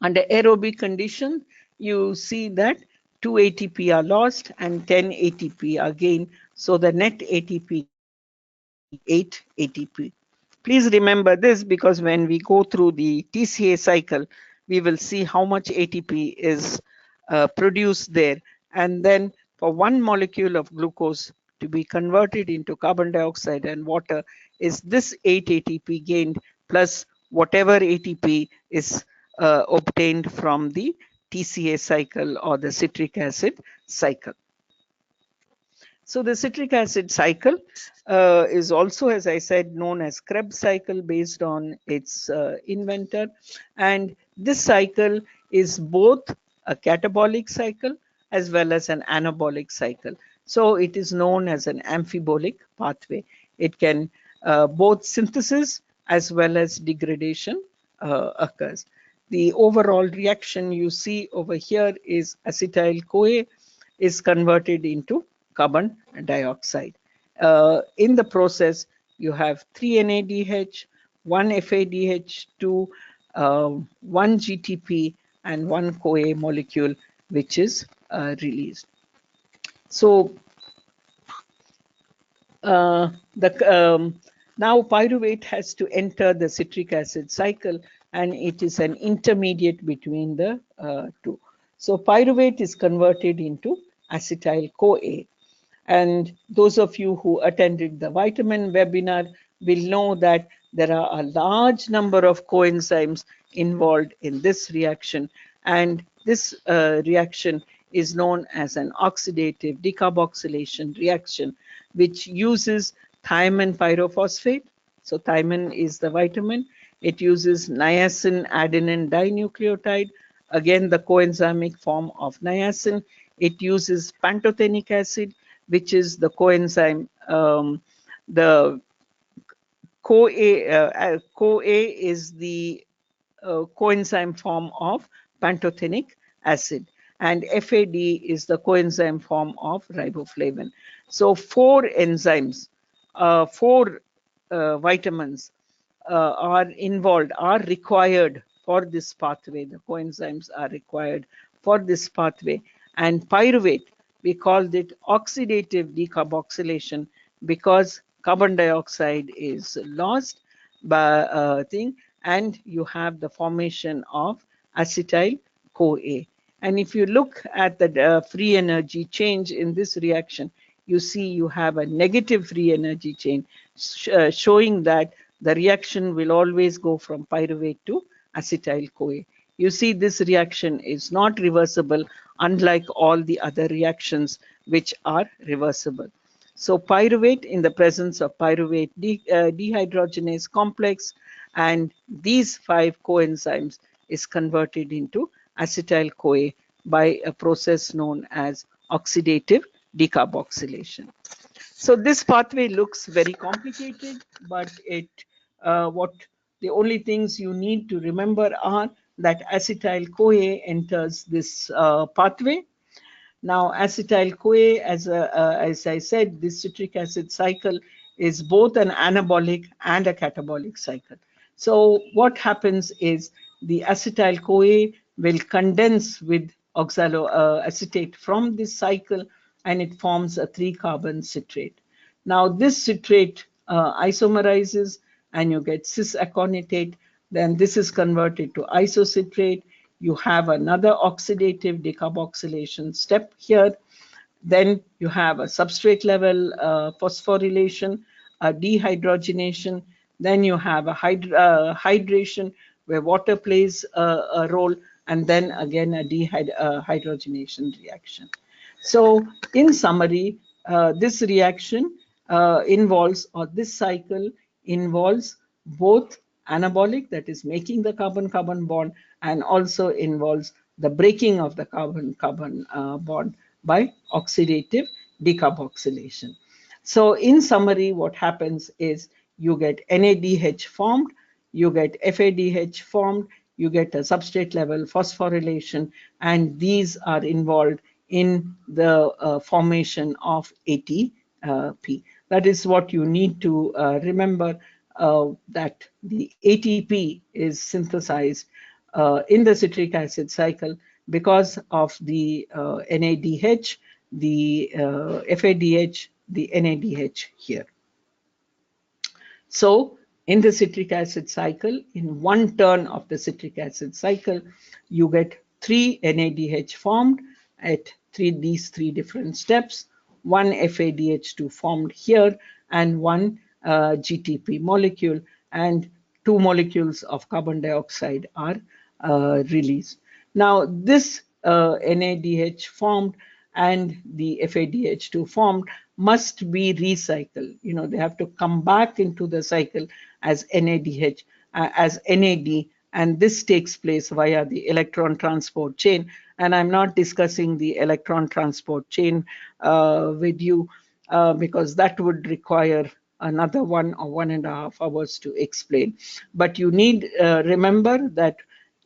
Under aerobic condition, you see that 2 ATP are lost and 10 ATP are gained. So the net ATP gain will be 8 ATP. Please remember this, because when we go through the TCA cycle, we will see how much ATP is produced there. And then for one molecule of glucose to be converted into carbon dioxide and water is this 8 ATP gained plus whatever ATP is obtained from the TCA cycle or the citric acid cycle. So the citric acid cycle is also, as I said, known as Krebs cycle based on its inventor. And this cycle is both a catabolic cycle as well as an anabolic cycle. So it is known as an amphibolic pathway. It can both synthesis as well as degradation occurs. The overall reaction you see over here is acetyl-CoA is converted into carbon dioxide. In the process, you have 3 NADH, 1 FADH2, 1 GTP, and 1 CoA molecule, which is released. So now pyruvate has to enter the citric acid cycle, and it is an intermediate between the two. So pyruvate is converted into acetyl-CoA. And those of you who attended the vitamin webinar will know that there are a large number of coenzymes involved in this reaction. And this reaction is known as an oxidative decarboxylation reaction, which uses thiamine pyrophosphate. So thiamine is the vitamin. It uses niacin adenine dinucleotide, again the coenzymic form of niacin. It uses pantothenic acid, which is the coenzyme, the CoA is the coenzyme form of pantothenic acid, and FAD is the coenzyme form of riboflavin. So 4 enzymes, 4 vitamins are involved, are required for this pathway. The coenzymes are required for this pathway. And pyruvate, we called it oxidative decarboxylation because carbon dioxide is lost by and you have the formation of acetyl-CoA. And if you look at the free energy change in this reaction, you see you have a negative free energy change, showing that the reaction will always go from pyruvate to acetyl-CoA. You see this reaction is not reversible, unlike all the other reactions which are reversible. So pyruvate, in the presence of pyruvate dehydrogenase complex and these 5 coenzymes, is converted into acetyl-CoA by a process known as oxidative decarboxylation. So this pathway looks very complicated, but the only things you need to remember are that acetyl-CoA enters this pathway. Now, acetyl-CoA, as I said, this citric acid cycle is both an anabolic and a catabolic cycle. So what happens is the acetyl-CoA will condense with oxaloacetate from this cycle, and it forms a 3-carbon citrate. Now, this citrate isomerizes and you get cis-aconitate. Then this is converted to isocitrate. You have another oxidative decarboxylation step here. Then you have a substrate level phosphorylation, a dehydrogenation. Then you have a hydration where water plays a role, and then again a dehydrogenation reaction. So in summary, this reaction involves, or this cycle involves both anabolic, that is making the carbon-carbon bond, and also involves the breaking of the carbon-carbon bond by oxidative decarboxylation. So in summary, what happens is you get NADH formed, you get FADH formed, you get a substrate level phosphorylation, and these are involved in the formation of ATP. That is what you need to remember that the ATP is synthesized in the citric acid cycle because of the NADH, the FADH, the NADH here. So in the citric acid cycle, in one turn of the citric acid cycle, you get 3 NADH formed at these three different steps, 1 FADH2 formed here, and 1 GTP molecule, and 2 molecules of carbon dioxide are released. Now this NADH formed and the FADH2 formed must be recycled. You know, they have to come back into the cycle as NADH, as NAD, and this takes place via the electron transport chain. And I'm not discussing the electron transport chain with you because that would require another 1 or 1.5 hours to explain. But you need remember that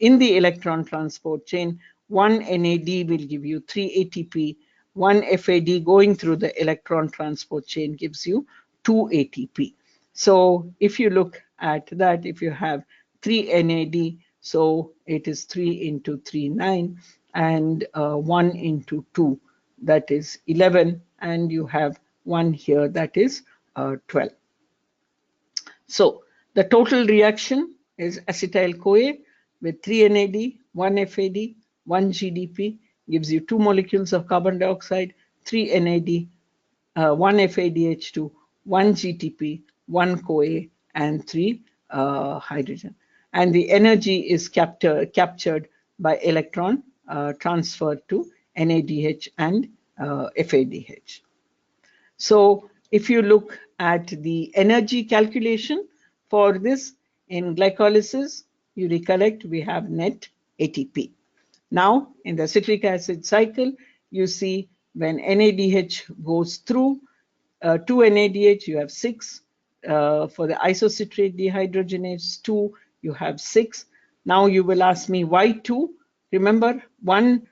in the electron transport chain, 1 NAD will give you 3 ATP, 1 FAD going through the electron transport chain gives you 2 ATP. So if you look at that, if you have 3 NAD, so it is 3 into 3, 9, and 1 into 2, that is 11, and you have 1 here, that is 12. So the total reaction is acetyl-CoA with 3 NAD, 1 FAD, 1 GDP, gives you 2 molecules of carbon dioxide, 3 NAD, 1 FADH2, 1 GTP, 1 CoA, and 3 hydrogen. And the energy is captured by electron transfer to NADH and FADH. So if you look at the energy calculation for this in glycolysis, you recollect we have net ATP. Now in the citric acid cycle, you see when NADH goes through 2 NADH, you have 6. For the isocitrate dehydrogenase 2, you have 6. Now you will ask me why 2? Remember, 1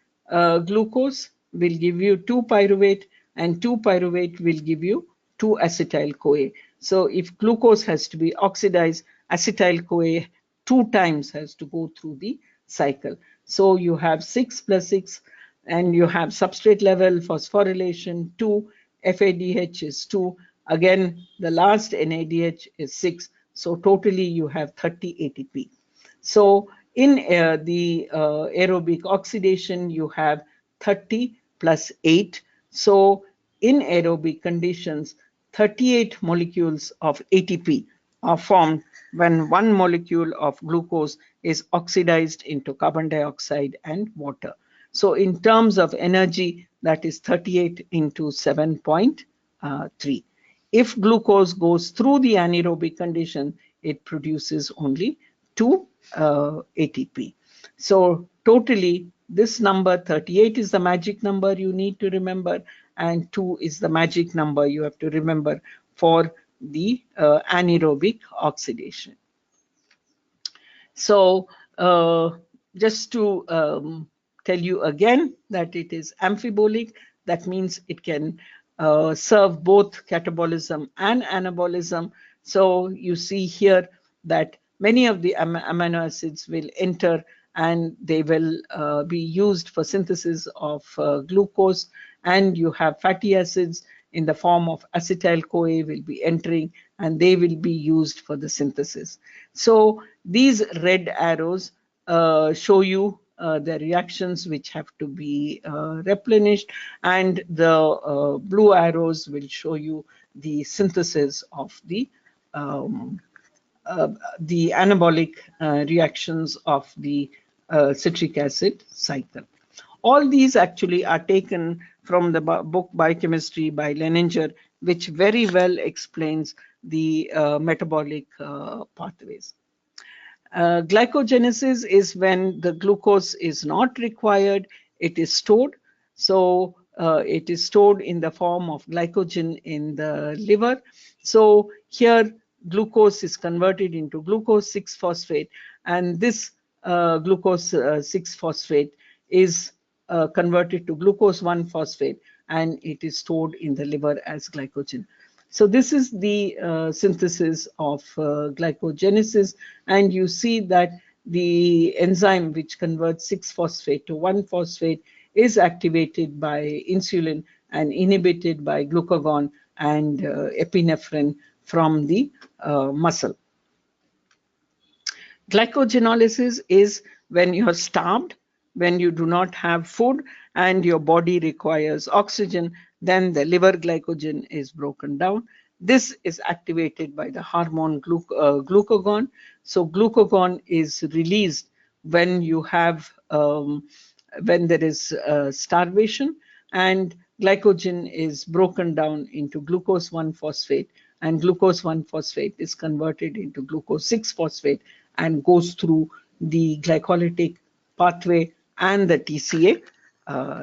glucose will give you 2 pyruvate, and 2 pyruvate will give you 2 acetyl-CoA. So if glucose has to be oxidized, acetyl-CoA 2 times has to go through the cycle. So you have 6 plus 6, and you have substrate level phosphorylation 2, FADH is 2. Again, the last NADH is 6. So totally you have 30 ATP. So in the aerobic oxidation, you have 30 plus 8. So in aerobic conditions, 38 molecules of ATP are formed when 1 molecule of glucose is oxidized into carbon dioxide and water. So in terms of energy, that is 38 into 7.3. If glucose goes through the anaerobic condition, it produces only 2 ATP. So totally, this number 38 is the magic number you need to remember, and 2 is the magic number you have to remember for the anaerobic oxidation. So just to tell you again that it is amphibolic, that means it can serve both catabolism and anabolism. So you see here that many of the amino acids will enter and they will be used for synthesis of glucose, and you have fatty acids in the form of acetyl-CoA will be entering, and they will be used for the synthesis. So these red arrows show you the reactions which have to be replenished, and the blue arrows will show you the synthesis of the anabolic reactions of the citric acid cycle. All these actually are taken from the book Biochemistry by Leninger, which very well explains the metabolic pathways. Glycogenesis is when the glucose is not required, it is stored. So it is stored in the form of glycogen in the liver. So here glucose is converted into glucose 6-phosphate, and this glucose 6-phosphate is converted to glucose 1-phosphate, and it is stored in the liver as glycogen. So this is the synthesis of glycogenesis, and you see that the enzyme which converts 6-phosphate to 1-phosphate is activated by insulin and inhibited by glucagon and epinephrine from the muscle. Glycogenolysis is when you're starved, when you do not have food and your body requires oxygen, then the liver glycogen is broken down. This is activated by the hormone glucagon. So glucagon is released when you have when there is starvation, and glycogen is broken down into glucose 1-phosphate, and glucose 1-phosphate is converted into glucose 6-phosphate and goes through the glycolytic pathway and the TCA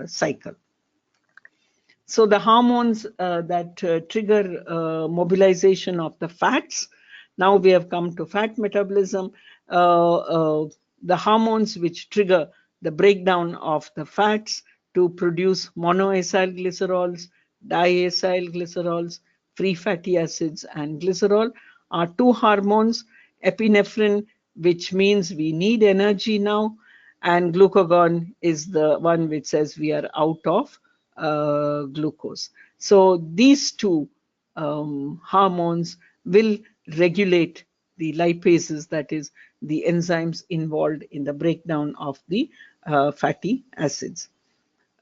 cycle. So the hormones that trigger mobilization of the fats. Now we have come to fat metabolism. The hormones which trigger the breakdown of the fats to produce monoacyl glycerols, diacyl glycerols, free fatty acids, and glycerol are two hormones. Epinephrine, which means we need energy now, and glucagon is the one which says we are out of glucose. So these two hormones will regulate the lipases, that is, the enzymes involved in the breakdown of the fatty acids,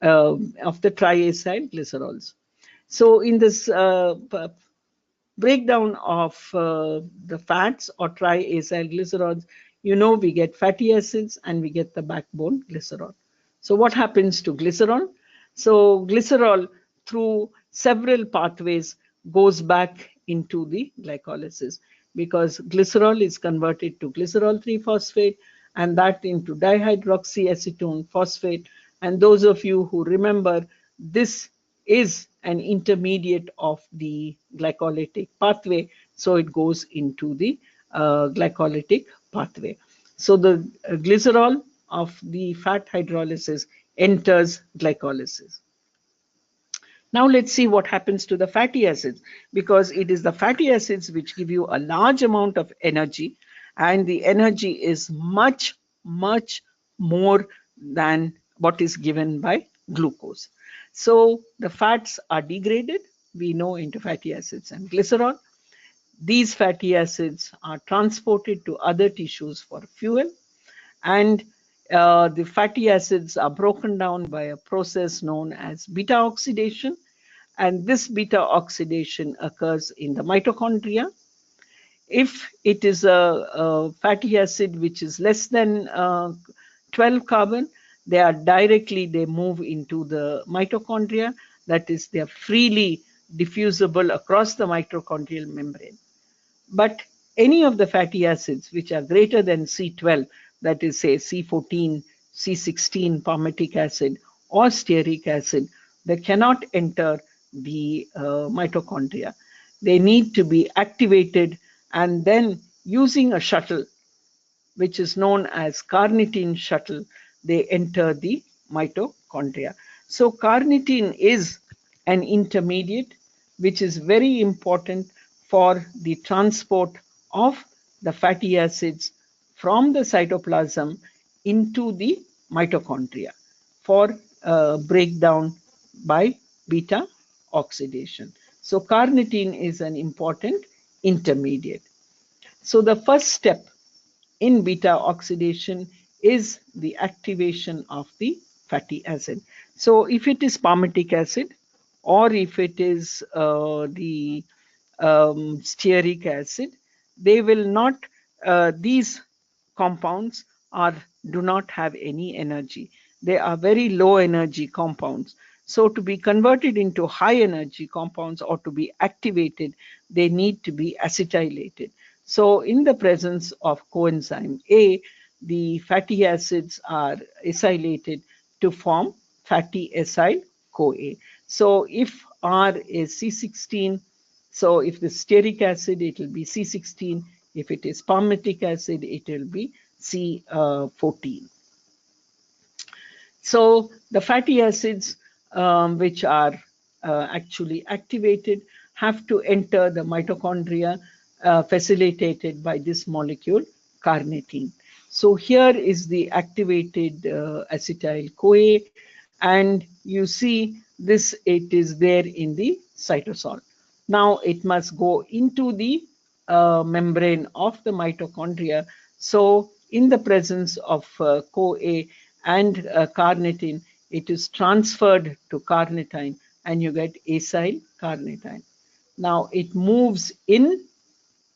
of the triacyl glycerols. So in this breakdown of the fats or triacyl glycerols, you know, we get fatty acids and we get the backbone glycerol. So what happens to glycerol? So glycerol, through several pathways, goes back into the glycolysis, because glycerol is converted to glycerol 3-phosphate and that into dihydroxyacetone phosphate. And those of you who remember, this is an intermediate of the glycolytic pathway, so it goes into the glycolytic pathway. So the glycerol of the fat hydrolysis enters glycolysis. Now let's see what happens to the fatty acids, because it is the fatty acids which give you a large amount of energy, and the energy is much, much more than what is given by glucose. So the fats are degraded, we know, into fatty acids and glycerol. These fatty acids are transported to other tissues for fuel, and the fatty acids are broken down by a process known as beta oxidation, and this beta oxidation occurs in the mitochondria. If it is a fatty acid which is less than 12 carbon, they move into the mitochondria, that is, they are freely diffusible across the mitochondrial membrane. But any of the fatty acids which are greater than C12, that is, say, C14, C16 palmitic acid or stearic acid, they cannot enter the mitochondria. They need to be activated, and then using a shuttle, which is known as carnitine shuttle, they enter the mitochondria. So carnitine is an intermediate which is very important for the transport of the fatty acids from the cytoplasm into the mitochondria for breakdown by beta oxidation. So carnitine is an important intermediate. So the first step in beta oxidation is the activation of the fatty acid. So if it is palmitic acid, or if it is the stearic acid, they will not, these compounds do not have any energy. They are very low energy compounds. So to be converted into high energy compounds or to be activated, they need to be acetylated. So in the presence of coenzyme A, the fatty acids are acylated to form fatty acyl CoA. So if R is C16, so if the stearic acid, it will be C16. If it is palmitic acid, it will be C14. So the fatty acids which are actually activated have to enter the mitochondria facilitated by this molecule carnitine. So here is the activated acetyl-CoA, and you see this, it is there in the cytosol. Now it must go into the membrane of the mitochondria. So in the presence of CoA and carnitine, it is transferred to carnitine and you get acyl carnitine. Now it moves in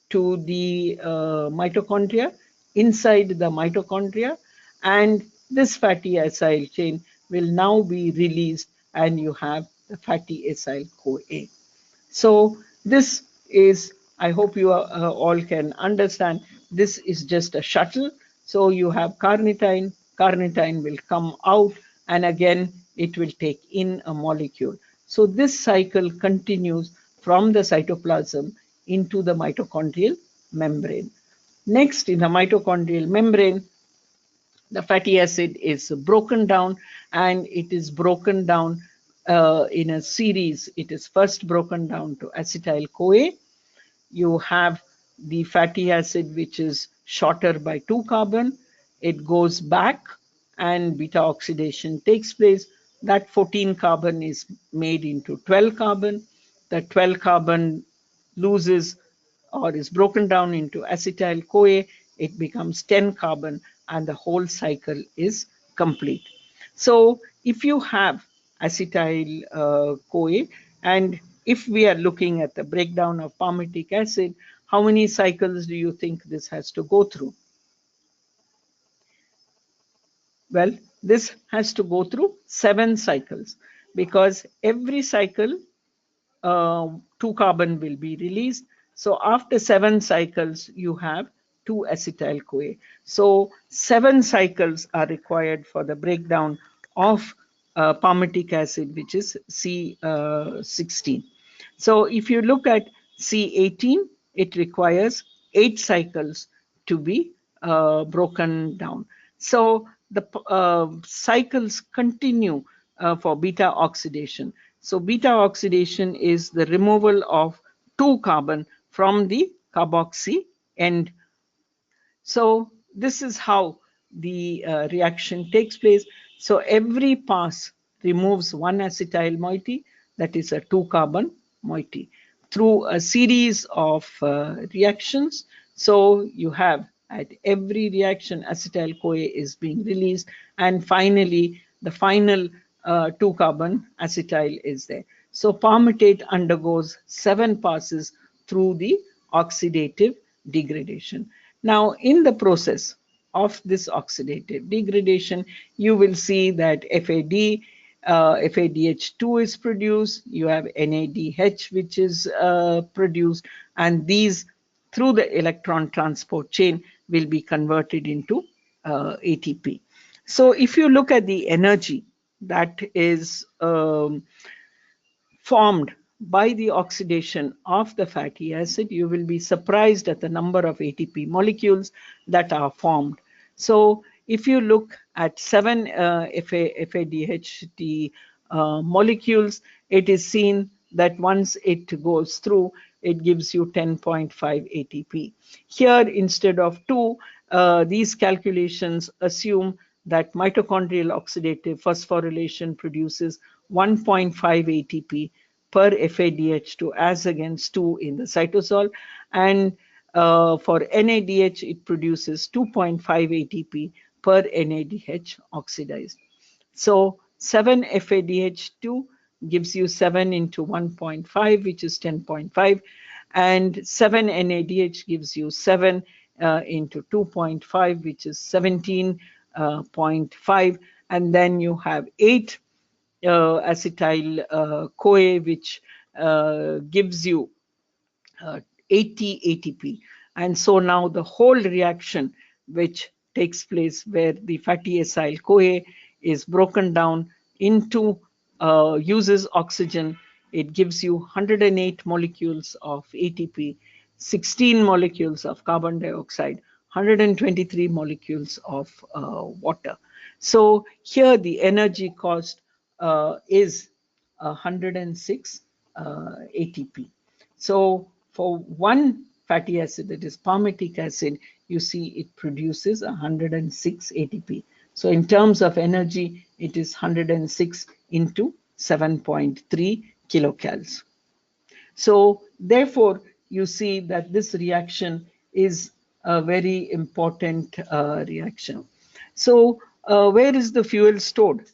to the mitochondria, inside the mitochondria, and this fatty acyl chain will now be released and you have the fatty acyl CoA. So this is, I hope you all can understand, this is just a shuttle. So you have carnitine, carnitine will come out, and again it will take in a molecule. So this cycle continues from the cytoplasm into the mitochondrial membrane. Next, in the mitochondrial membrane, the fatty acid is broken down, and it is broken down in a series. It is first broken down to acetyl-CoA. You have the fatty acid which is shorter by 2 carbon. It goes back and beta oxidation takes place. That 14 carbon is made into 12 carbon. The 12 carbon loses or is broken down into acetyl-CoA. It becomes 10 carbon and the whole cycle is complete. So if you have acetyl-CoA, and if we are looking at the breakdown of palmitic acid, how many cycles do you think this has to go through? Well, this has to go through 7 cycles, because every cycle 2 carbon will be released. So after 7 cycles, you have 2 acetyl-CoA. So 7 cycles are required for the breakdown of palmitic acid, which is C16. So if you look at C18, it requires 8 cycles to be broken down. So the cycles continue for beta oxidation. So beta oxidation is the removal of 2 carbon from the carboxy end. So this is how the reaction takes place. So every pass removes 1 acetyl moiety, that is a 2 carbon moiety, through a series of reactions. So you have, at every reaction, acetyl-CoA is being released, and finally the final 2 carbon acetyl is there. So palmitate undergoes 7 passes through the oxidative degradation. Now, in the process of this oxidative degradation, you will see that FADH2 is produced, you have NADH which is produced, and these, through the electron transport chain, will be converted into ATP. So if you look at the energy that is formed by the oxidation of the fatty acid, you will be surprised at the number of ATP molecules that are formed. So if you look at 7 FADH molecules, it is seen that once it goes through, it gives you 10.5 ATP. Here, instead of 2, these calculations assume that mitochondrial oxidative phosphorylation produces 1.5 ATP per FADH2 as against 2 in the cytosol, and for NADH it produces 2.5 ATP per NADH oxidized. So 7 FADH2 gives you 7 into 1.5, which is 10.5, and 7 NADH gives you 7 into 2.5, which is 17.5, and then you have 8 acetyl-CoA, which gives you 80 ATP. And so now the whole reaction which takes place, where the fatty acyl-CoA is broken down into, uses oxygen, it gives you 108 molecules of ATP, 16 molecules of carbon dioxide, 123 molecules of water. So here the energy cost is 106 ATP. So for one fatty acid, that is palmitic acid, you see it produces 106 ATP. So in terms of energy, it is 106 into 7.3 kilocals. So therefore, you see that this reaction is a very important reaction. So where is the fuel stored?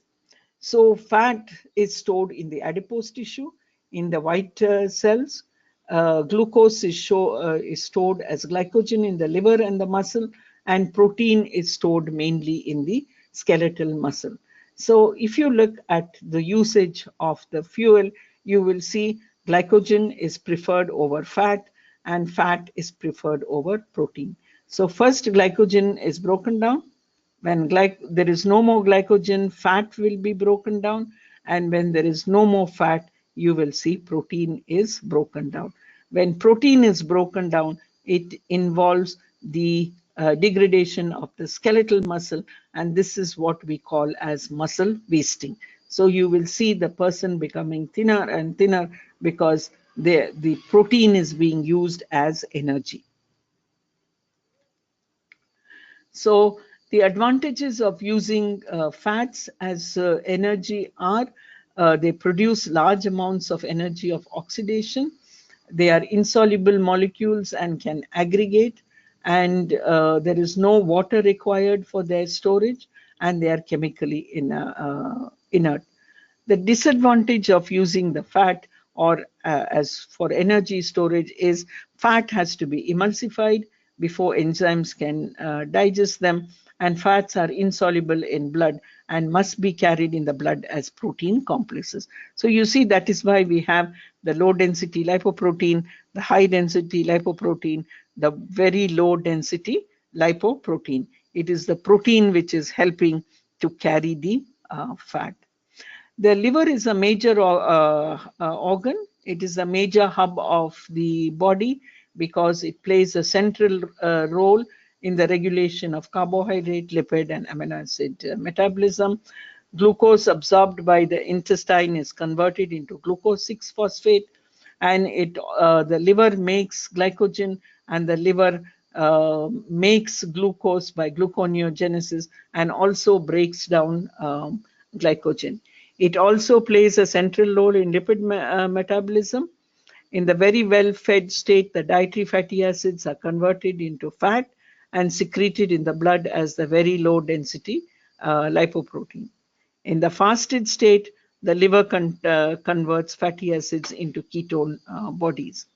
So fat is stored in the adipose tissue, in the white cells. Glucose is stored as glycogen in the liver and the muscle, and protein is stored mainly in the skeletal muscle. So if you look at the usage of the fuel, you will see glycogen is preferred over fat, and fat is preferred over protein. So first glycogen is broken down. When there is no more glycogen, fat will be broken down, and when there is no more fat, you will see protein is broken down. When protein is broken down, it involves the degradation of the skeletal muscle, and this is what we call as muscle wasting. So you will see the person becoming thinner and thinner because the protein is being used as energy. So the advantages of using fats as energy are they produce large amounts of energy of oxidation. They are insoluble molecules and can aggregate, and there is no water required for their storage, and they are chemically inert. The disadvantage of using the fat or as for energy storage is fat has to be emulsified before enzymes can digest them, and fats are insoluble in blood and must be carried in the blood as protein complexes. So you see that is why we have the low density lipoprotein, the high density lipoprotein, the very low density lipoprotein. It is the protein which is helping to carry the fat. The liver is a major organ. It is a major hub of the body because it plays a central role in the regulation of carbohydrate, lipid, and amino acid metabolism. Glucose absorbed by the intestine is converted into glucose 6-phosphate, and the liver makes glycogen, and the liver makes glucose by gluconeogenesis and also breaks down glycogen. It also plays a central role in lipid metabolism. In the very well-fed state, the dietary fatty acids are converted into fat and secreted in the blood as the very low-density lipoprotein. In the fasted state, the liver converts fatty acids into ketone bodies.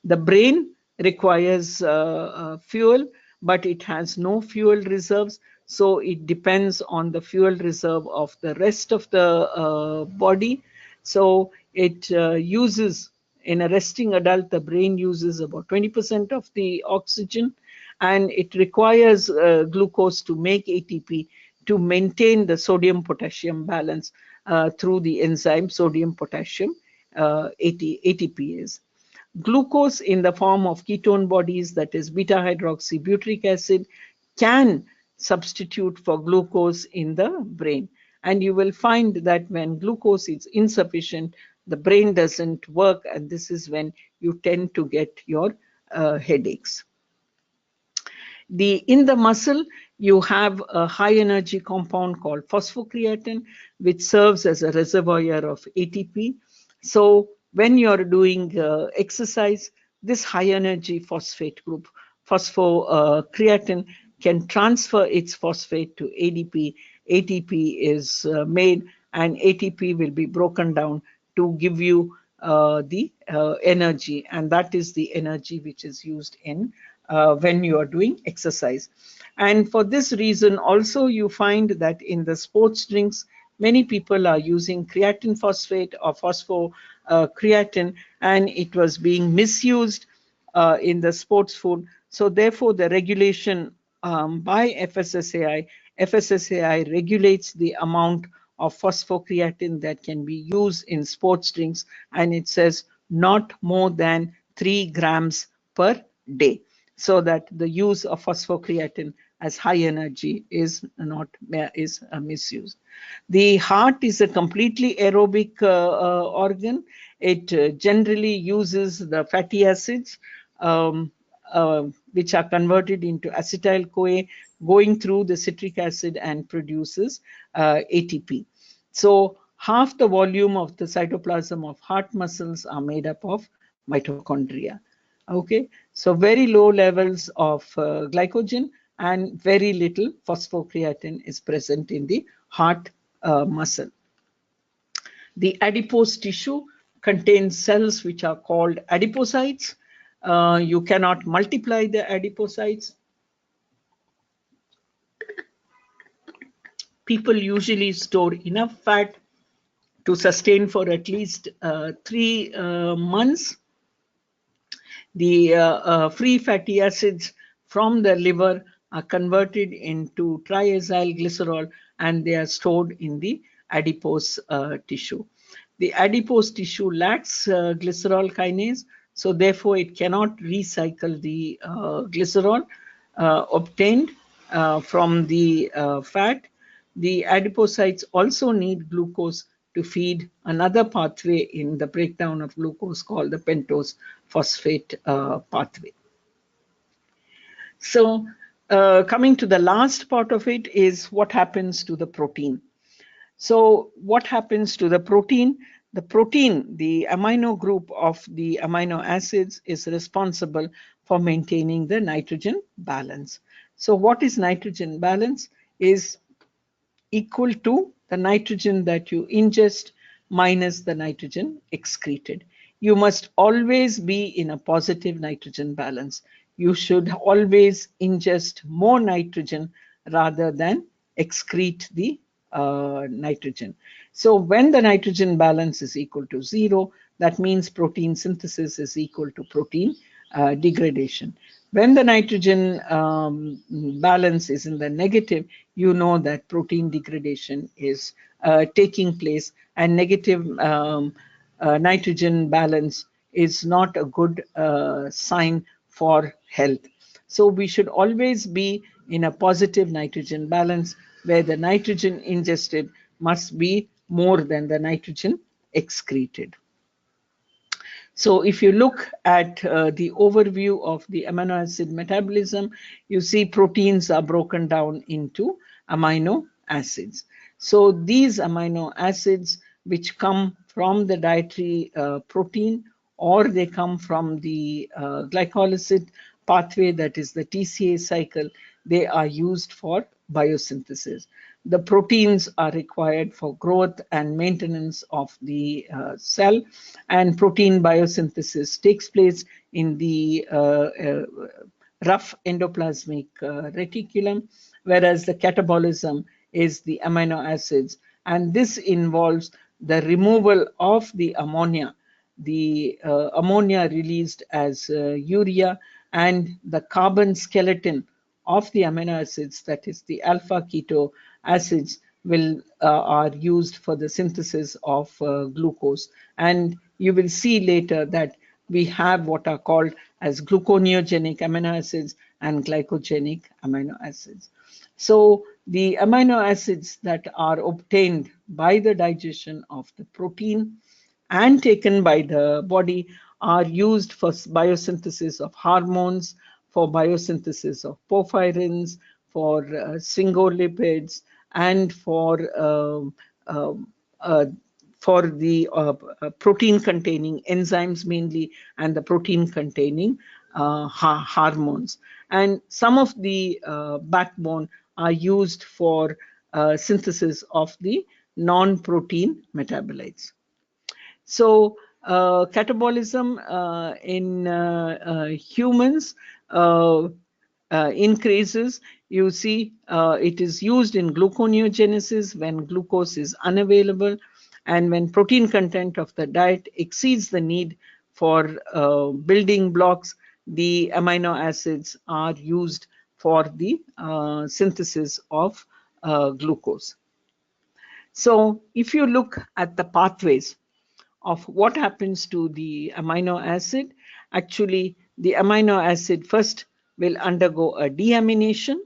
The brain requires fuel, but it has no fuel reserves, so it depends on the fuel reserve of the rest of the body. So it uses, in a resting adult, the brain uses about 20% of the oxygen, and it requires glucose to make ATP to maintain the sodium-potassium balance through the enzyme sodium-potassium ATPase. Glucose in the form of ketone bodies, that is beta hydroxybutyric acid, can substitute for glucose in the brain. And you will find that when glucose is insufficient, the brain doesn't work, and this is when you tend to get your headaches. In the muscle, you have a high energy compound called phosphocreatine, which serves as a reservoir of ATP. So when you're doing exercise, this high energy phosphate group, phosphocreatine, can transfer its phosphate to ADP. ATP is made, and ATP will be broken down to give you the energy, and that is the energy which is used in when you are doing exercise. And for this reason also, you find that in the sports drinks, many people are using creatine phosphate or phosphocreatine, and it was being misused in the sports food. So therefore, the regulation by FSSAI regulates the amount of phosphocreatine that can be used in sports drinks, and it says not more than 3 grams per day, so that the use of phosphocreatine as high energy is misused. The heart is a completely aerobic organ. It generally uses the fatty acids which are converted into acetyl-CoA, going through the citric acid and produces ATP. So half the volume of the cytoplasm of heart muscles are made up of mitochondria. Okay, so very low levels of glycogen and very little phosphocreatine is present in the heart muscle. The adipose tissue contains cells which are called adipocytes. You cannot multiply the adipocytes. People usually store enough fat to sustain for at least 3 months. The free fatty acids from the liver are converted into triacyl glycerol and they are stored in the adipose tissue. The adipose tissue lacks glycerol kinase, so therefore it cannot recycle the glycerol obtained from the fat. The adipocytes also need glucose to feed another pathway in the breakdown of glucose called the pentose phosphate pathway. So coming to the last part of it is what happens to the protein. So what happens to the protein? The protein, the amino group of the amino acids, is responsible for maintaining the nitrogen balance. So what is nitrogen balance? Is equal to the nitrogen that you ingest minus the nitrogen excreted. You must always be in a positive nitrogen balance. You should always ingest more nitrogen rather than excrete the nitrogen. So when the nitrogen balance is equal to 0, that means protein synthesis is equal to protein degradation. When the nitrogen balance is in the negative, you know that protein degradation is taking place, and negative nitrogen balance is not a good sign for health. So we should always be in a positive nitrogen balance where the nitrogen ingested must be more than the nitrogen excreted. So if you look at the overview of the amino acid metabolism, you see proteins are broken down into amino acids. So these amino acids, which come from the dietary protein, or they come from the glycolysis pathway, that is the TCA cycle, they are used for biosynthesis. The proteins are required for growth and maintenance of the cell, and protein biosynthesis takes place in the rough endoplasmic reticulum, whereas the catabolism is the amino acids, and this involves the removal of the ammonia released as urea, and the carbon skeleton of the amino acids, that is the alpha keto acids, are used for the synthesis of glucose. And you will see later that we have what are called as gluconeogenic amino acids and glycogenic amino acids. So the amino acids that are obtained by the digestion of the protein and taken by the body are used for biosynthesis of hormones, for biosynthesis of porphyrins, for sphingolipids, and for the protein-containing enzymes mainly, and the protein-containing hormones. And some of the backbone are used for synthesis of the non-protein metabolites. So catabolism in humans increases. You see, it is used in gluconeogenesis when glucose is unavailable, and when protein content of the diet exceeds the need for building blocks, the amino acids are used for the synthesis of glucose. So if you look at the pathways of what happens to the amino acid, actually the amino acid first will undergo a deamination,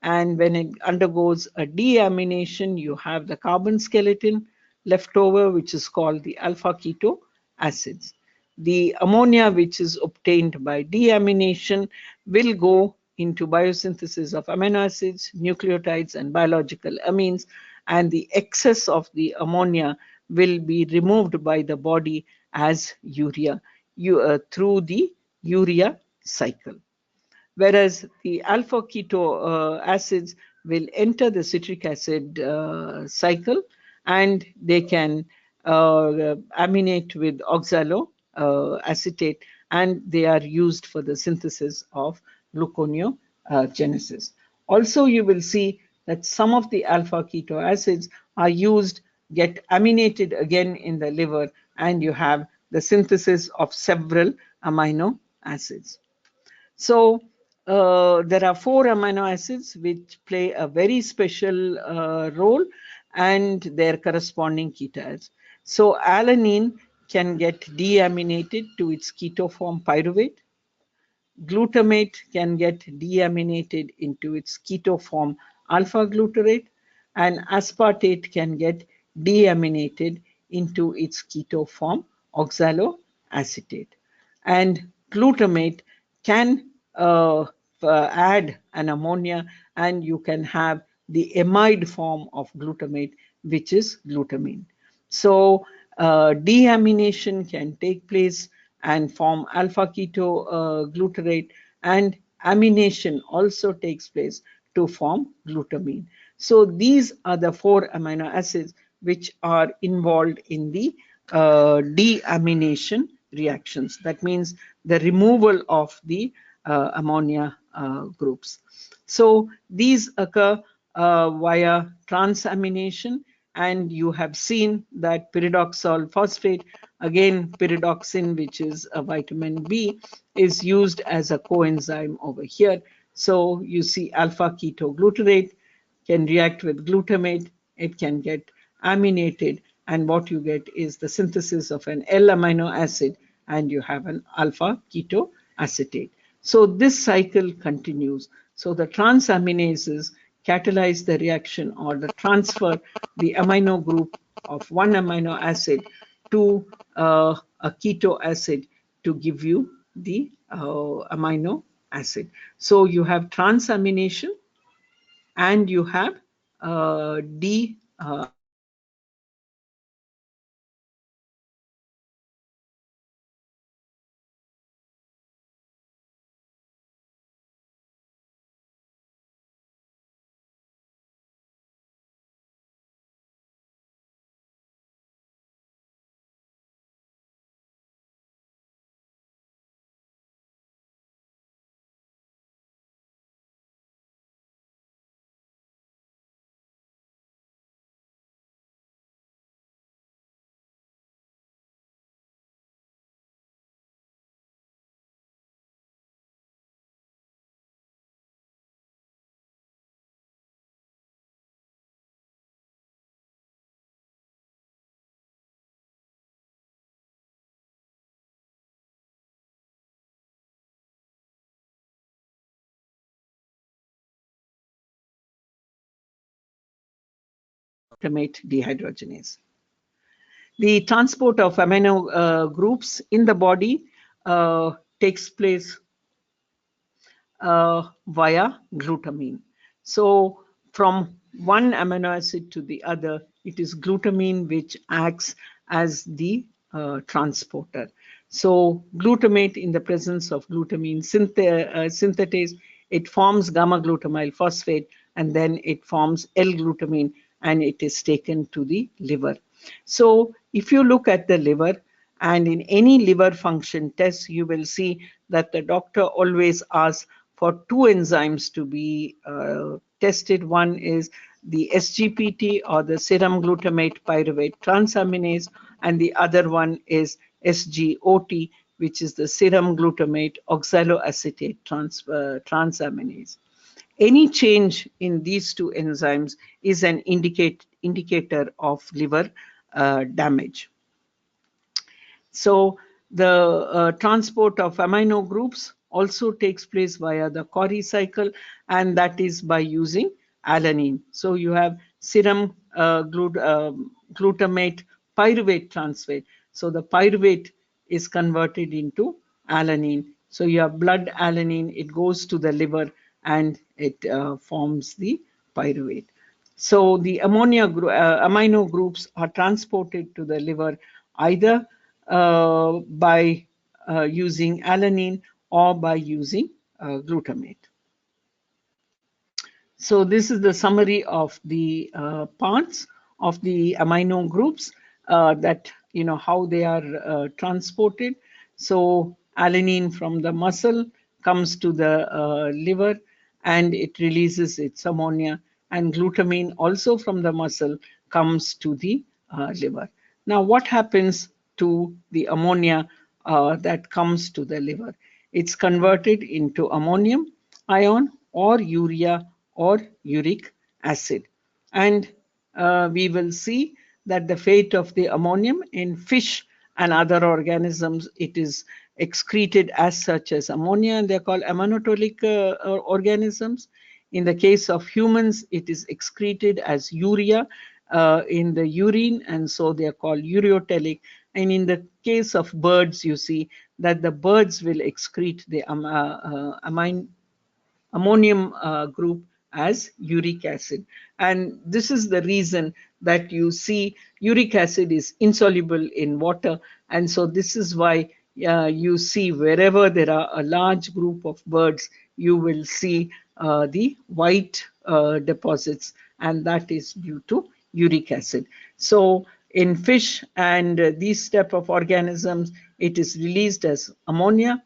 and when it undergoes a deamination, you have the carbon skeleton left over, which is called the alpha keto acids. The ammonia, which is obtained by deamination, will go into biosynthesis of amino acids, nucleotides, and biological amines, and the excess of the ammonia will be removed by the body as urea through the urea cycle. Whereas the alpha keto acids will enter the citric acid cycle, and they can aminate with oxaloacetate, and they are used for the synthesis of gluconeogenesis. Also, you will see that some of the alpha keto acids are used, get aminated again in the liver, and you have the synthesis of several amino acids. So there are 4 amino acids which play a very special role, and their corresponding ketones. So alanine can get deaminated to its keto form pyruvate. Glutamate can get deaminated into its keto form alpha glutarate, and aspartate can get deaminated into its keto form oxaloacetate. And glutamate can add an ammonia, and you can have the amide form of glutamate, which is glutamine. So deamination can take place and form alpha keto glutarate, and amination also takes place to form glutamine. So these are the 4 amino acids which are involved in the deamination reactions. That means the removal of the ammonia groups. So these occur via transamination, and you have seen that pyridoxal phosphate, again pyridoxine, which is a vitamin B, is used as a coenzyme over here. So you see alpha ketoglutarate can react with glutamate, it can get aminated, and what you get is the synthesis of an L amino acid, and you have an alpha ketoacetate. So this cycle continues. So the transaminases catalyze the reaction or the transfer the amino group of one amino acid to a keto acid to give you the amino acid. So you have transamination, and you have D glutamate dehydrogenase. The transport of amino groups in the body takes place via glutamine. So from one amino acid to the other, it is glutamine which acts as the transporter. So glutamate, in the presence of glutamine synthetase, it forms gamma glutamyl phosphate, and then it forms L-glutamine, and it is taken to the liver. So if you look at the liver, and in any liver function test, you will see that the doctor always asks for 2 enzymes to be tested. One is the SGPT, or the serum glutamate pyruvate transaminase, and the other one is SGOT, which is the serum glutamate oxaloacetate transaminase. Any change in these 2 enzymes is an indicator of liver damage. So the transport of amino groups also takes place via the Cori cycle, and that is by using alanine. So you have serum glutamate pyruvate So the pyruvate is converted into alanine. So you have blood alanine, it goes to the liver and it forms the pyruvate. So the amino groups are transported to the liver either by using alanine or by using glutamate. So this is the summary of the parts of the amino groups that, how they are transported. So alanine from the muscle comes to the liver and it releases its ammonia, and glutamine also from the muscle comes to the liver. Now what happens to the ammonia that comes to the liver? It's converted into ammonium ion or urea or uric acid. And we will see that the fate of the ammonium in fish and other organisms, it is excreted as such as ammonia, and they're called ammonotolic organisms. In the case of humans, it is excreted as urea in the urine, and so they are called ureotelic. And in the case of birds, you see that the birds will excrete the ammonium group as uric acid. And this is the reason that you see uric acid is insoluble in water. And so this is why you see wherever there are a large group of birds, you will see the white deposits, and that is due to uric acid. So in fish and these type of organisms, it is released as ammonia.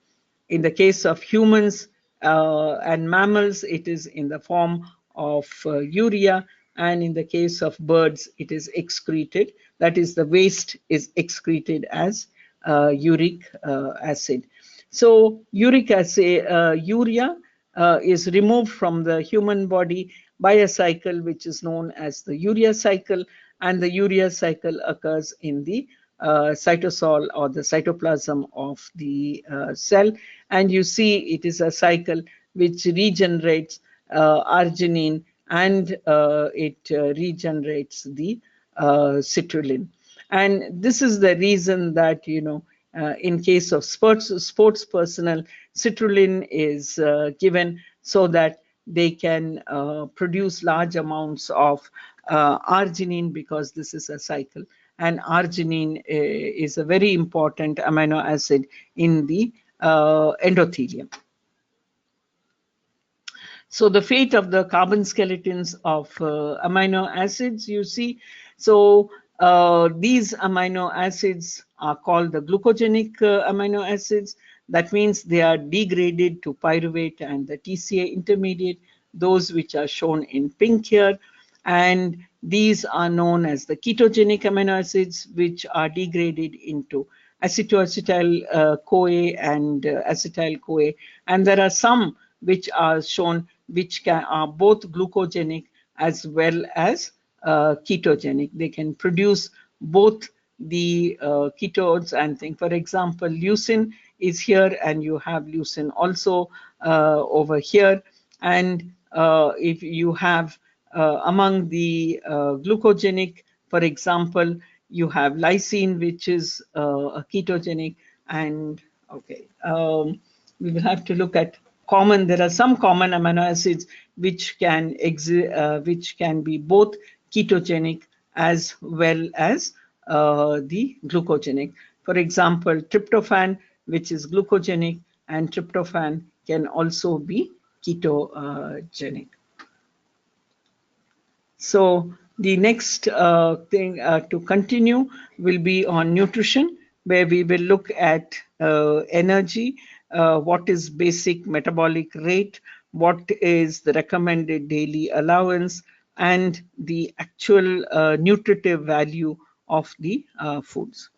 In the case of humans and mammals, it is in the form of urea, and in the case of birds, it is excreted. That is, the waste is excreted as uric acid. So uric acid, urea is removed from the human body by a cycle which is known as the urea cycle, and the urea cycle occurs in the cytosol or the cytoplasm of the cell. And you see it is a cycle which regenerates arginine, and it regenerates the citrulline. And this is the reason that, in case of sports personnel, citrulline is given so that they can produce large amounts of arginine, because this is a cycle. And arginine is a very important amino acid in the endothelium. So the fate of the carbon skeletons of amino acids, you see. So these amino acids are called the glucogenic amino acids. That means they are degraded to pyruvate and the TCA intermediate, those which are shown in pink here. And these are known as the ketogenic amino acids, which are degraded into acetoacetyl CoA and acetyl CoA. And there are some which are shown which are both glucogenic as well as ketogenic. They can produce both the ketones and things. For example, leucine is here, and you have leucine also over here. And if you have among the glucogenic, for example, you have lysine, which is a ketogenic. And okay, we will have to look at common. There are some common amino acids which can be both ketogenic as well as the glucogenic. For example, tryptophan, which is glucogenic, and tryptophan can also be ketogenic. So the next thing to continue will be on nutrition, where we will look at energy, what is basic metabolic rate, what is the recommended daily allowance, and the actual nutritive value of the foods.